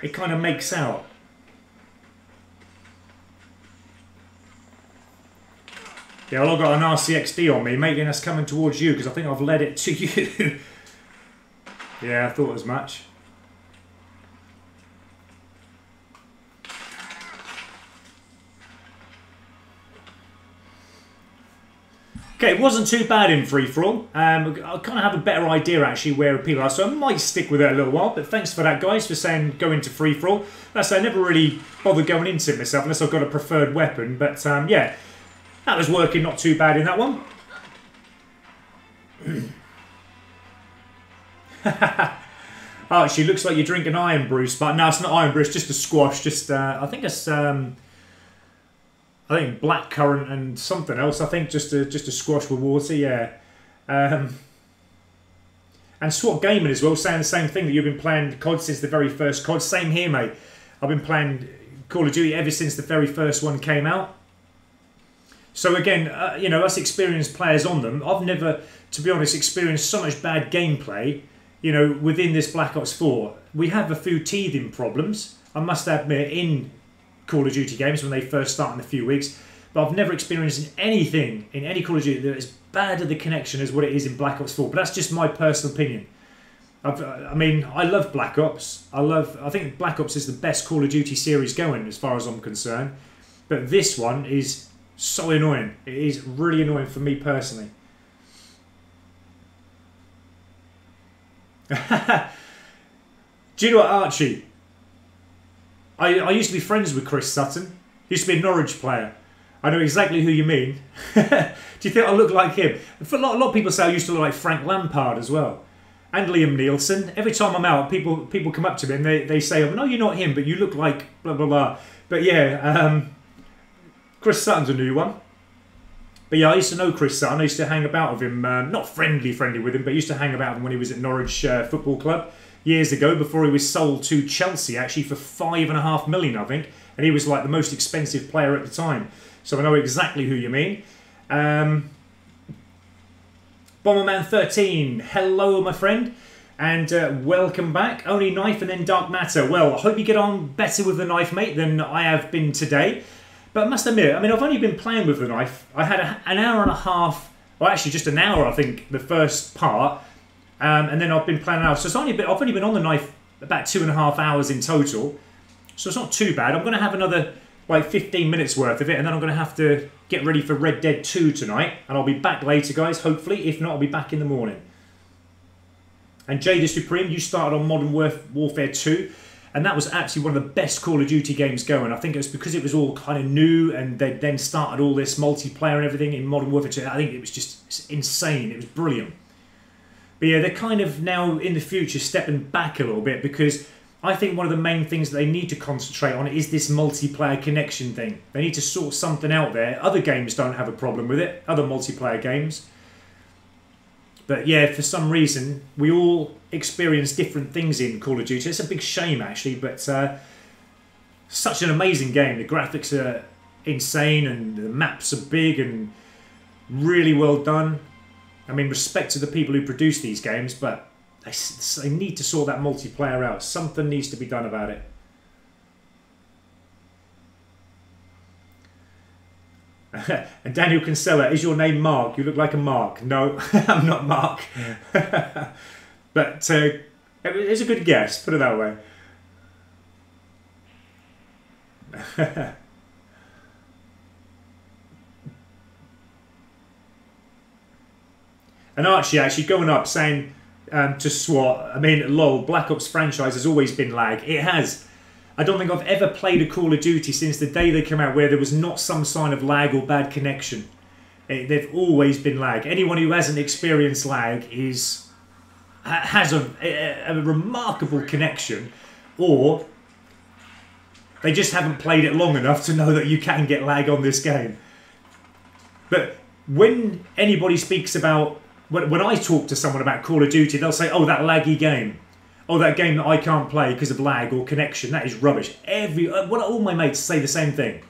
RCXD. kind of makes out. Yeah, well, I've got an RCXD on me, making us coming towards you because I think I've led it to you. Yeah, I thought as much. Okay, it wasn't too bad in free-for-all. I kind of have a better idea, actually, where people are, so I might stick with it a little while, but thanks for that, guys, for saying go into free-for-all. That's I never really bother going into it myself, unless I've got a preferred weapon, but yeah, that was working not too bad in that one. Oh, she looks like you're drinking Iron Brew, but no, it's not Iron Brew, it's just a squash, just, I think it's, I think blackcurrant and something else. I think just a squash with water, yeah. And Swat Gaming as well, saying the same thing, that you've been playing COD since the very first COD. Same here, mate. I've been playing Call of Duty ever since the very first one came out. So again, you know, us experienced players on them, I've never, to be honest, experienced so much bad gameplay, you know, within this Black Ops 4. We have a few teething problems, I must admit, in Call of Duty games when they first start in a few weeks, but I've never experienced anything in any Call of Duty that is bad at the connection as what it is in Black Ops 4. But that's just my personal opinion. I mean, I love Black Ops. I think Black Ops is the best Call of Duty series going as far as I'm concerned. But this one is so annoying. It is really annoying for me personally. Do you know what, Archie? I used to be friends with Chris Sutton. He used to be a Norwich player. I know exactly who you mean. Do you think I look like him? A lot of people say I used to look like Frank Lampard as well. And Liam Nielsen. Every time I'm out, people come up to me and they say, oh, no, you're not him, but you look like blah, blah, blah. But yeah, Chris Sutton's a new one. But yeah, I used to know Chris Sutton. I used to hang about with him, not friendly with him, but I used to hang about with him when he was at Norwich Football Club years ago, before he was sold to Chelsea, actually, for $5.5 million, I think. And he was like the most expensive player at the time. So I know exactly who you mean. Bomberman 13, hello, my friend. And welcome back. Only Knife and then Dark Matter. Well, I hope you get on better with the Knife, mate, than I have been today. But I must admit, I mean, I've only been playing with the Knife. I had an hour and a half, or actually just an hour, I think, the first part. And then I've been playing now. So I've only been on the Knife about 2.5 hours in total. So it's not too bad. I'm going to have another, like, 15 minutes worth of it. And then I'm going to have to get ready for Red Dead 2 tonight. And I'll be back later, guys, hopefully. If not, I'll be back in the morning. And Jay the Supreme, you started on Modern Warfare 2. And that was actually one of the best Call of Duty games going. I think it was because it was all kind of new, and they then started all this multiplayer and everything in Modern Warfare 2. I think it was just insane. It was brilliant. But yeah, they're kind of now in the future stepping back a little bit, because I think one of the main things that they need to concentrate on is this multiplayer connection thing. They need to sort something out there. Other games don't have a problem with it, other multiplayer games. But yeah, for some reason, we all experience different things in Call of Duty. It's a big shame, actually, but such an amazing game. The graphics are insane, and the maps are big and really well done. I mean, respect to the people who produce these games, but they need to sort that multiplayer out. Something needs to be done about it. And Daniel Kinsella, is your name Mark? You look like a Mark. No, I'm not Mark. But it's a good guess, put it that way. And Archie actually going up saying to SWAT, I mean, lol, Black Ops franchise has always been lag. It has. I don't think I've ever played a Call of Duty since the day they came out where there was not some sign of lag or bad connection. They've always been lag. Anyone who hasn't experienced lag has a remarkable connection, or they just haven't played it long enough to know that you can get lag on this game. But when anybody speaks about, when I talk to someone about Call of Duty, they'll say, oh, that laggy game. Oh, that game that I can't play because of lag or connection. That is rubbish. All my mates say the same thing.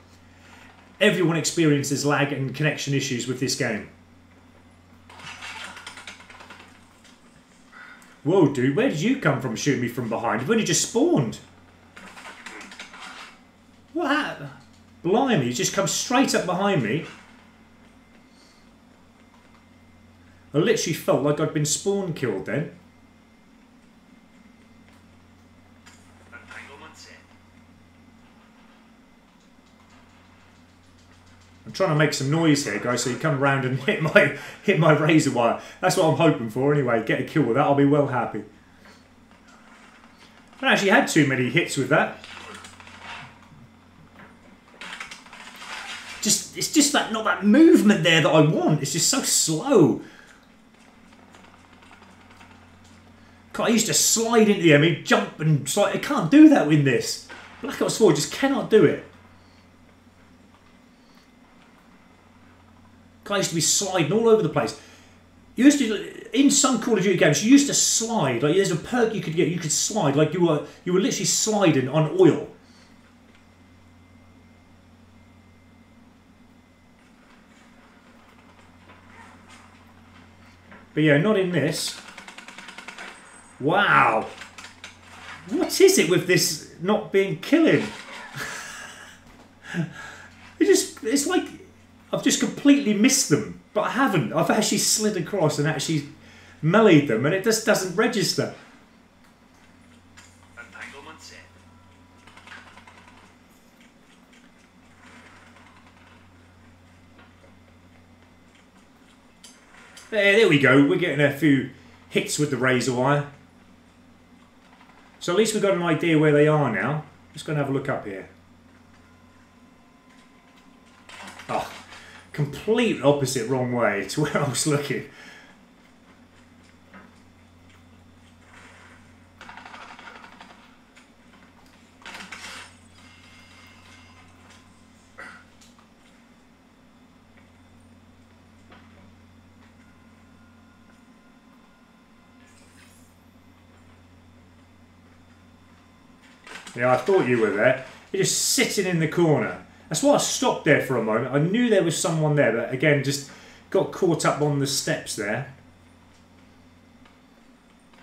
Everyone experiences lag and connection issues with this game. Whoa, dude, where did you come from shooting me from behind? You've only just spawned. What happened? Blimey, you just come straight up behind me. I literally felt like I'd been spawn killed then. I'm trying to make some noise here, guys, so you come round and hit my razor wire. That's what I'm hoping for anyway. Get a kill with that, I'll be well happy. I haven't actually had too many hits with that. It's just that, not that movement there that I want. It's just so slow. God, I used to slide into the enemy, jump and slide. I can't do that with this. Black Ops 4 just cannot do it. I used to be sliding all over the place. You used to, in some Call of Duty games, you used to slide. Like, there's a perk you could get. You could slide like you were literally sliding on oil. But yeah, not in this. Wow. What is it with this not being killing? It's like I've just completely missed them, but I haven't. I've actually slid across and actually meleeed them, and it just doesn't register. Entanglement set. There we go. We're getting a few hits with the razor wire. So at least we've got an idea where they are now. Just going to have a look up here. Oh, complete opposite wrong way to where I was looking. Yeah, I thought you were there. You're just sitting in the corner. That's why I stopped there for a moment. I knew there was someone there, but again, just got caught up on the steps there.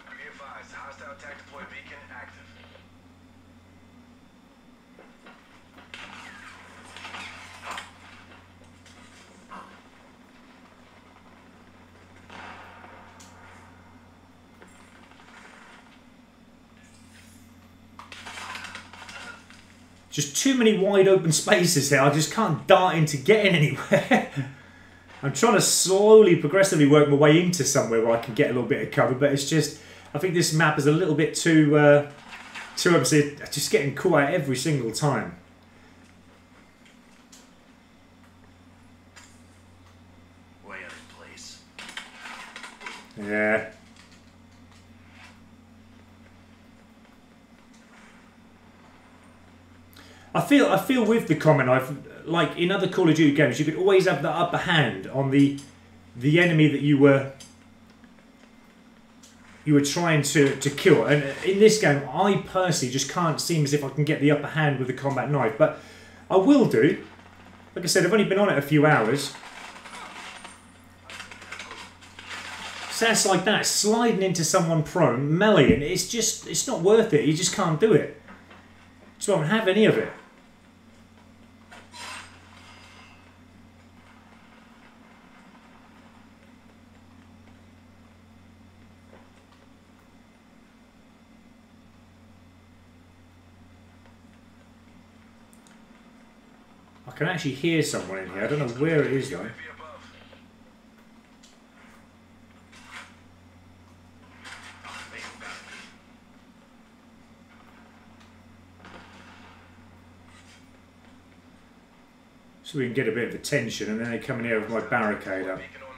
Be advised, hostile attack deploy beacon active. Just too many wide open spaces here. I just can't dart into getting anywhere. I'm trying to slowly, progressively work my way into somewhere where I can get a little bit of cover, but it's just, I think this map is a little bit too obviously, just getting caught out every single time. Way out of place. Yeah. I feel with the comment, like in other Call of Duty games, you could always have the upper hand on the enemy that you were trying to kill. And in this game, I personally just can't seem as if I can get the upper hand with the combat knife, but I will do. Like I said, I've only been on it a few hours. Stats like that, sliding into someone prone, meleeing, it's not worth it. You just can't do it. Just won't have any of it. I can actually hear someone in here. I don't know where it is though. Be above. So we can get a bit of attention, and then they come in here with my barricade up. Beacon online.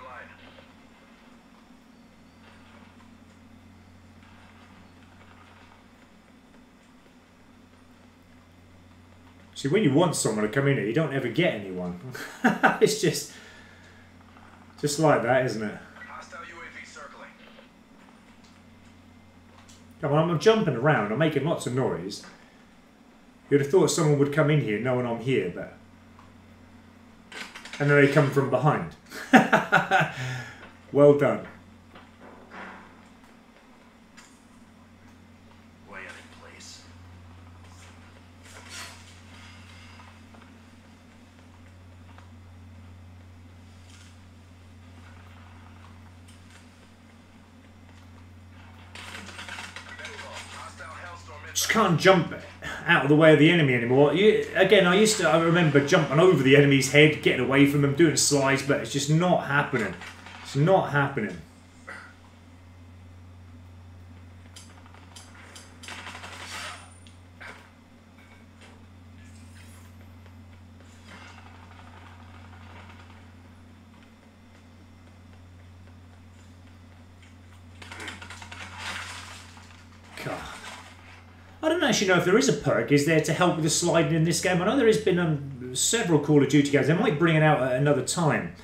See, when you want someone to come in here, you don't ever get anyone. It's just like that, isn't it? Hostile UAV circling. Come on, I'm jumping around, I'm making lots of noise. You'd have thought someone would come in here knowing I'm here, but... And then they come from behind. Well done. Way out of place. Hostile hellstorm in. Just can't jump out of the way of the enemy anymore. I remember jumping over the enemy's head, getting away from them, doing slides, but it's just not happening. It's not happening. God. I don't actually know if there is a perk is there to help with the sliding in this game. I know there has been several Call of Duty games. They might bring it out at another time.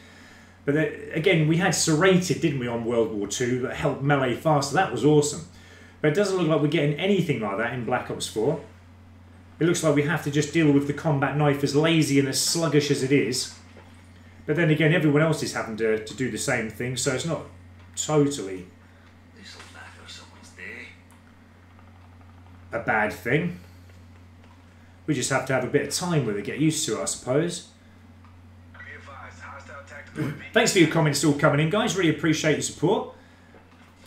But again, we had Serrated, didn't we, on World War II that helped melee faster. That was awesome. But it doesn't look like we're getting anything like that in Black Ops 4. It looks like we have to just deal with the combat knife as lazy and as sluggish as it is. But then again, everyone else is having to do the same thing, so it's not totally This'll knacker someone's day. a bad thing. We just have to have a bit of time with it, get used to it, I suppose. Be advised, hostile tactical UAV. Thanks for your comments all coming in, guys. Really appreciate your support.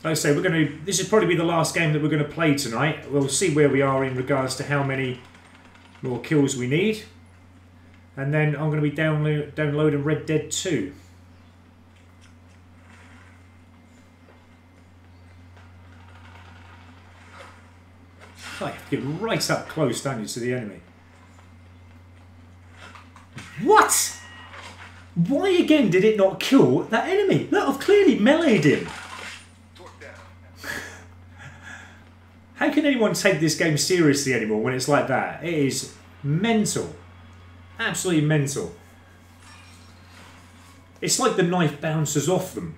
Like I say, this will probably be the last game that we're going to play tonight. We'll see where we are in regards to how many more kills we need. And then I'm going to be downloading Red Dead 2. Oh, you have to get right up close, don't you, to the enemy. What? Why again did it not kill that enemy? Look, I've clearly meleeed him. Torque down. How can anyone take this game seriously anymore when it's like that? It is mental. Absolutely mental. It's like the knife bounces off them.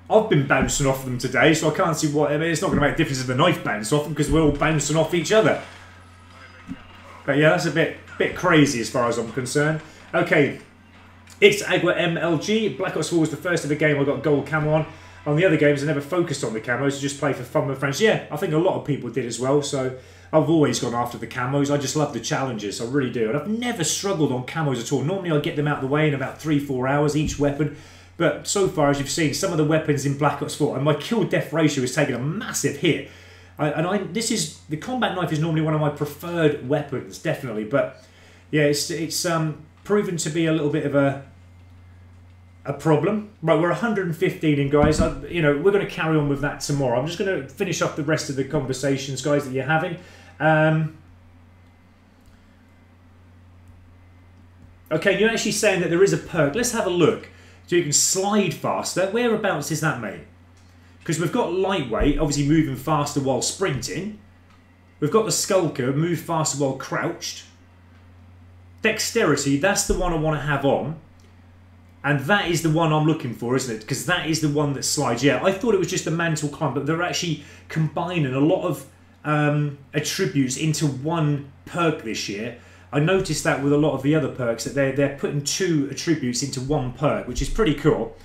I've been bouncing off them today, so I can't see what... I mean, it's not going to make a difference if the knife bounces off them because we're all bouncing off each other. But yeah, that's a bit crazy as far as I'm concerned. Okay, it's Agua MLG. Black Ops 4 was the first of the game I got gold camo on. On the other games, I never focused on the camos. I just played for fun with friends. Yeah, I think a lot of people did as well, so... I've always gone after the camos. I just love the challenges. I really do. And I've never struggled on camos at all. Normally I get them out of the way in about 3-4 hours each weapon. But so far, as you've seen, some of the weapons in Black Ops 4, and my kill-death ratio is taking a massive hit. The combat knife is normally one of my preferred weapons, definitely. But yeah, it's proven to be a little bit of a problem. Right, we're 115 in, guys. We're going to carry on with that tomorrow. I'm just going to finish off the rest of the conversations, guys, that you're having. Okay, you're actually saying that there is a perk. Let's have a look. So you can slide faster. Whereabouts is that, mate? Because we've got lightweight, obviously moving faster while sprinting. We've got the skulker, move faster while crouched. Dexterity, that's the one I want to have on. And that is the one I'm looking for, isn't it? Because that is the one that slides. Yeah, I thought it was just a mantle climb, but they're actually combining a lot of attributes into one perk this year. I noticed that with a lot of the other perks, that they're putting 2 attributes into one perk, which is pretty cool.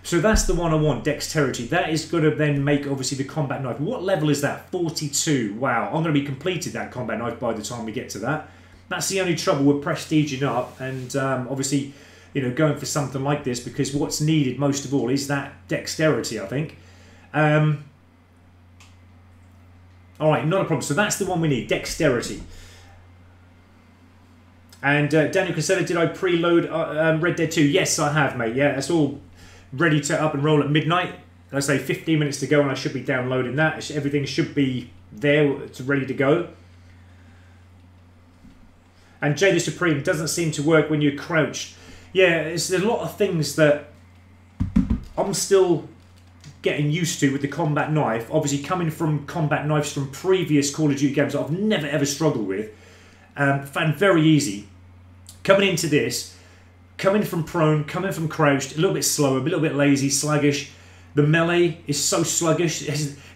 So that's the one I want, Dexterity. That is going to then make, obviously, the combat knife. What level is that? 42. Wow, I'm going to be completed that combat knife by the time we get to that. That's the only trouble with prestiging up and obviously, going for something like this, because what's needed most of all is that Dexterity, I think. Alright, not a problem. So that's the one we need, Dexterity. And Daniel Casella, did I preload Red Dead 2? Yes, I have, mate. Yeah, it's all ready to up and roll at midnight. I say 15 minutes to go and I should be downloading that. Everything should be there, it's ready to go. And Jay the Supreme, doesn't seem to work when you're crouched. Yeah, there's a lot of things that I'm still getting used to with the combat knife. Obviously, coming from combat knives from previous Call of Duty games that I've never ever struggled with. Found very easy. Coming into this, coming from prone, coming from crouched, a little bit slower, a little bit lazy, sluggish. The melee is so sluggish.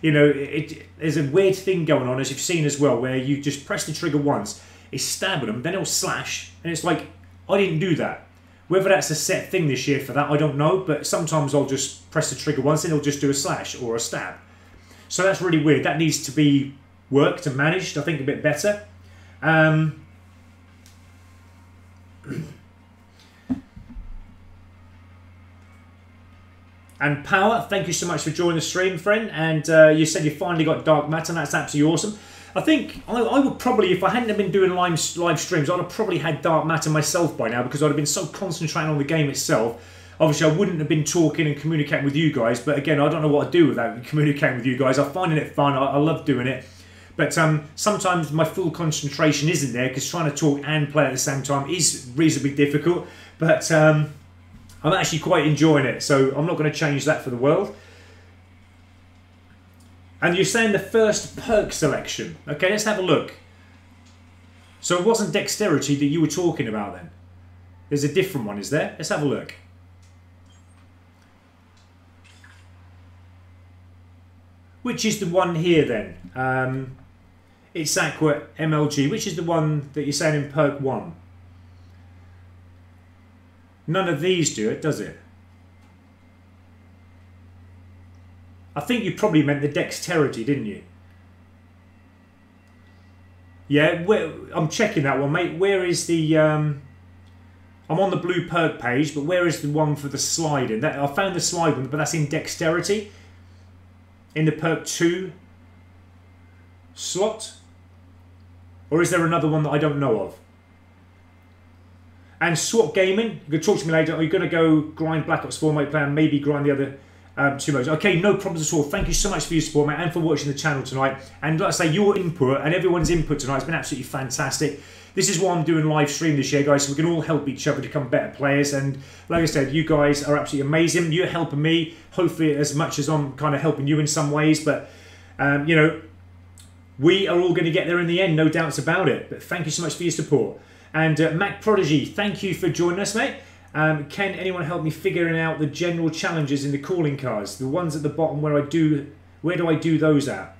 There's a weird thing going on, as you've seen as well, where you just press the trigger once, it's stabbing them, then it'll slash, and it's like, I didn't do that. Whether that's a set thing this year for that, I don't know, but sometimes I'll just press the trigger once and it'll just do a slash or a stab. So that's really weird. That needs to be worked and managed, I think, a bit better. And Power, thank you so much for joining the stream, friend. And you said you finally got Dark Matter, and that's absolutely awesome. I think I would probably, if I hadn't been doing live streams, I'd have probably had Dark Matter myself by now, because I'd have been so concentrating on the game itself. Obviously, I wouldn't have been talking and communicating with you guys, but again, I don't know what I'd do without communicating with you guys. I'm finding it fun. I love doing it. But sometimes my full concentration isn't there, because trying to talk and play at the same time is reasonably difficult. But I'm actually quite enjoying it, so I'm not going to change that for the world. And you're saying the first perk selection. Okay, let's have a look. So it wasn't Dexterity that you were talking about then? There's a different one, is there? Let's have a look. Which is the one here then? It's Aqua MLG. Which is the one that you're saying in Perk 1? None of these do it, does it? I think you probably meant the Dexterity, didn't you? Yeah, I'm checking that one, mate. Where is the... I'm on the blue perk page, but where is the one for the sliding? I found the slide one, but that's in dexterity. In the perk 2 slot. Or is there another one that I don't know of? And swap gaming. You can talk to me later. Are you going to go grind Black Ops 4 multiplayer and maybe grind the other 2 modes? Okay, no problems at all. Thank you so much for your support, mate, and for watching the channel tonight. And like I say, your input and everyone's input tonight has been absolutely fantastic. This is why I'm doing live stream this year, guys, so we can all help each other become better players. And like I said, you guys are absolutely amazing. You're helping me, hopefully as much as I'm kind of helping you in some ways. But, you know, we are all going to get there in the end, no doubts about it. But thank you so much for your support. And Mac Prodigy, thank you for joining us, mate. Can anyone help me figuring out the general challenges in the calling cards? The ones at the bottom where do I do those at?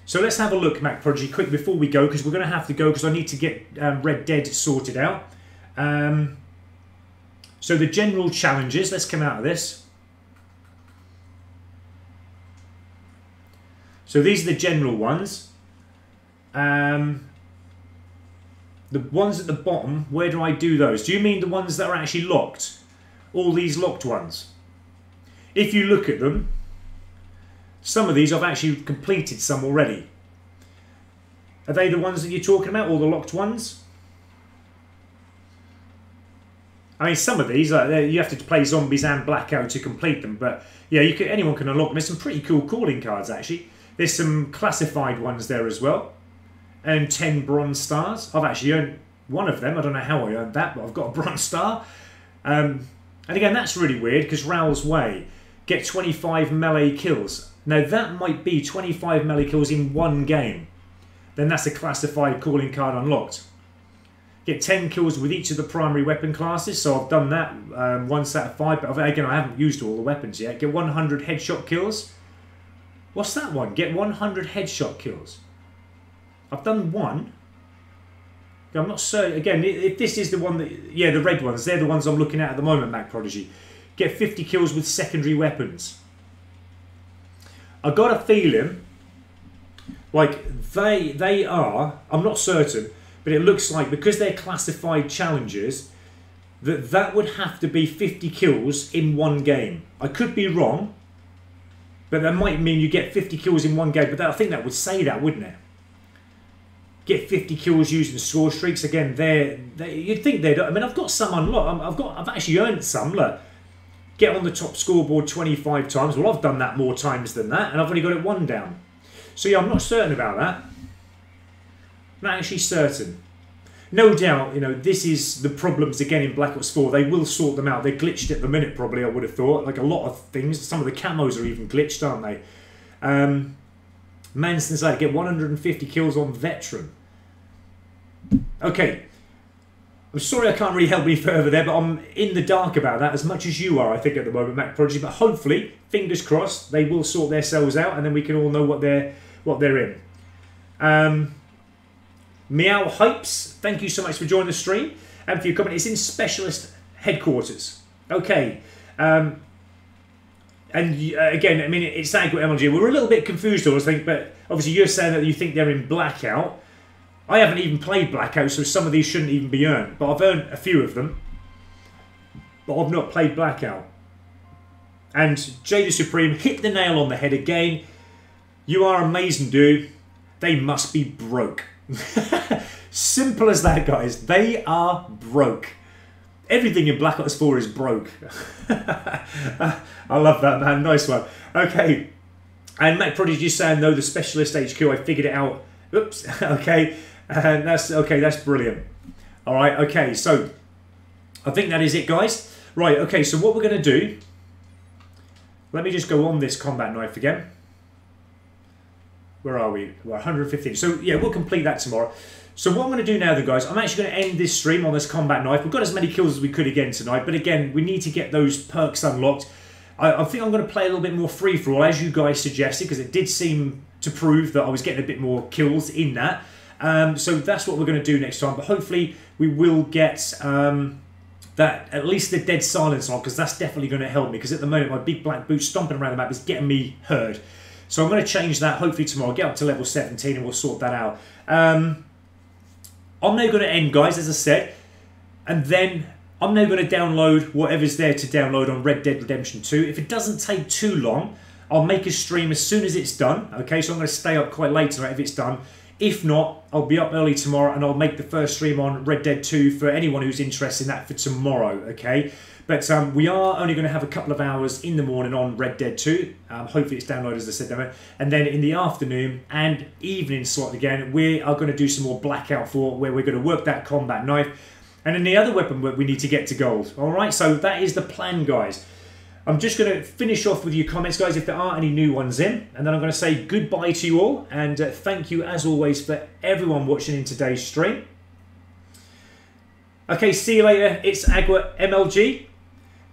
So let's have a look, Mac Prodigy, quick before we go, because we're going to have to go because I need to get Red Dead sorted out. So the general challenges, let's come out of this. So these are the general ones. The ones at the bottom, where do I do those? Do you mean the ones that are actually locked? All these locked ones? If you look at them, some of these I've actually completed some already. Are they the ones that you're talking about, all the locked ones? I mean, some of these, you have to play zombies and blackout to complete them, but yeah, anyone can unlock them. There's some pretty cool calling cards, actually. There's some classified ones there as well. And 10 bronze stars. I've actually earned one of them. I don't know how I earned that, but I've got a bronze star. And again, that's really weird because Raoul's Way. Get 25 melee kills. Now that might be 25 melee kills in one game. Then that's a classified calling card unlocked. Get 10 kills with each of the primary weapon classes. So I've done that once out of 5. But again, I haven't used all the weapons yet. Get 100 headshot kills. What's that one? Get 100 headshot kills. I've done one. I'm not certain. Again, if this is the one that... Yeah, the red ones. They're the ones I'm looking at the moment, Mac Prodigy. Get 50 kills with secondary weapons. I got a feeling like they are... I'm not certain, but it looks like because they're classified challenges, that would have to be 50 kills in one game. I could be wrong, but that might mean you get 50 kills in one game. But I think that would say that, wouldn't it? Get 50 kills using score streaks. Again, you'd think they'd... I mean, I've got some unlocked. I've actually earned some. Look, get on the top scoreboard 25 times. Well, I've done that more times than that, and I've only got it 1 down. So yeah, I'm not certain about that. Not actually certain. No doubt, you know, this is the problems again in Black Ops 4. They will sort them out. They're glitched at the minute, probably, I would have thought. Like a lot of things. Some of the camos are even glitched, aren't they? Manson's like, get 150 kills on veteran. Okay. I'm sorry I can't really help any further there, but I'm in the dark about that as much as you are, I think, at the moment, Mac Prodigy. But hopefully, fingers crossed, they will sort themselves out and then we can all know what they're in. Meow Hypes, thank you so much for joining the stream and for your comment. It's in Specialist Headquarters. Okay. And again, I mean, it's adequate MLG. We're a little bit confused, I think, but obviously you're saying that you think they're in Blackout. I haven't even played Blackout, so some of these shouldn't even be earned. But I've earned a few of them. But I've not played Blackout. And Jay the Supreme hit the nail on the head again. You are amazing, dude. They must be broke. Simple as that, guys. They are broke. Everything in Black Ops 4 is broke. I love that, man. Nice one. Okay. And Mac Prodigy is saying, no, the Specialist HQ, I figured it out. Oops. Okay. And that's brilliant. All right. Okay. So I think that is it, guys. Right. Okay. So what we're going to do, let me just go on this combat knife again. Where are we? We're 115. So yeah, we'll complete that tomorrow. So what I'm going to do now then, guys, I'm actually going to end this stream on this combat knife. We've got as many kills as we could again tonight, but again, we need to get those perks unlocked. I think I'm going to play a little bit more free-for-all, as you guys suggested, because it did seem to prove that I was getting a bit more kills in that. So that's what we're going to do next time, but hopefully we will get that, at least the dead silence on, because that's definitely going to help me, because at the moment my big black boot stomping around the map is getting me heard. So I'm going to change that hopefully tomorrow, get up to level 17 and we'll sort that out. I'm now going to end, guys, as I said, and then I'm now going to download whatever's there to download on Red Dead Redemption 2. If it doesn't take too long, I'll make a stream as soon as it's done. Okay, so I'm going to stay up quite late tonight if it's done. If not, I'll be up early tomorrow and I'll make the first stream on Red Dead 2 for anyone who's interested in that for tomorrow, okay? But we are only going to have a couple of hours in the morning on Red Dead 2. Hopefully it's downloaded, as I said, there. And then in the afternoon and evening slot again, we are going to do some more Blackout 4, where we're going to work that combat knife. And then the other weapon we need to get to gold. All right, so that is the plan, guys. I'm just going to finish off with your comments, guys, if there aren't any new ones in. And then I'm going to say goodbye to you all. And thank you, as always, for everyone watching in today's stream. Okay, see you later. It's Agua MLG.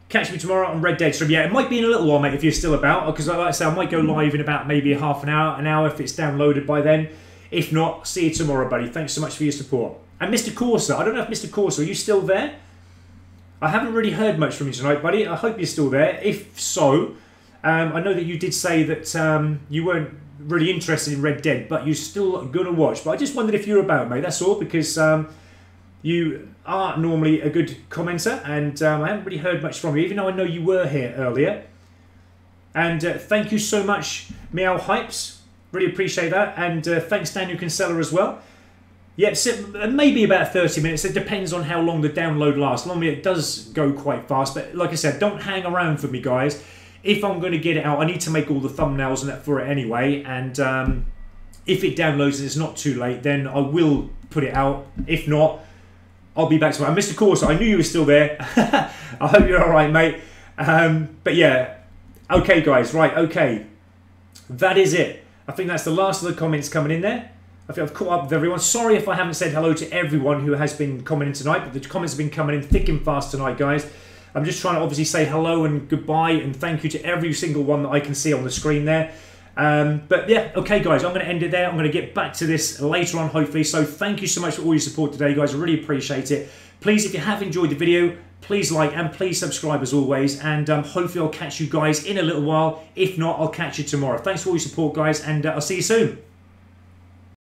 Catch me tomorrow on Red Dead stream. Yeah, it might be in a little while, mate, if you're still about. Because like I say, I might go live in about maybe half an hour if it's downloaded by then. If not, see you tomorrow, buddy. Thanks so much for your support. And Mr. Corsa, I don't know if Mr. Corsa, are you still there? I haven't really heard much from you tonight, buddy. I hope you're still there. If so, I know that you did say that you weren't really interested in Red Dead, but you're still going to watch. But I just wondered if you're about, mate. That's all, because you are normally a good commenter, and I haven't really heard much from you, even though I know you were here earlier. And thank you so much, Meow Hypes. Really appreciate that. And thanks, Daniel Kinsella, as well. Yeah, maybe about 30 minutes. It depends on how long the download lasts. Normally it does go quite fast, but like I said, don't hang around for me, guys. If I'm going to get it out, I need to make all the thumbnails and that for it anyway. And if it downloads and it's not too late, then I will put it out. If not, I'll be back tomorrow. Mr. Corsa, I knew you were still there. I hope you're all right, mate. But yeah, okay, guys, right, okay. That is it. I think that's the last of the comments coming in there. I think I've caught up with everyone. Sorry if I haven't said hello to everyone who has been commenting tonight, but the comments have been coming in thick and fast tonight, guys. I'm just trying to obviously say hello and goodbye and thank you to every single one that I can see on the screen there. But yeah, okay, guys, I'm going to end it there. I'm going to get back to this later on, hopefully. So thank you so much for all your support today, guys. I really appreciate it. Please, if you have enjoyed the video, please like and please subscribe as always. And hopefully I'll catch you guys in a little while. If not, I'll catch you tomorrow. Thanks for all your support, guys, and I'll see you soon.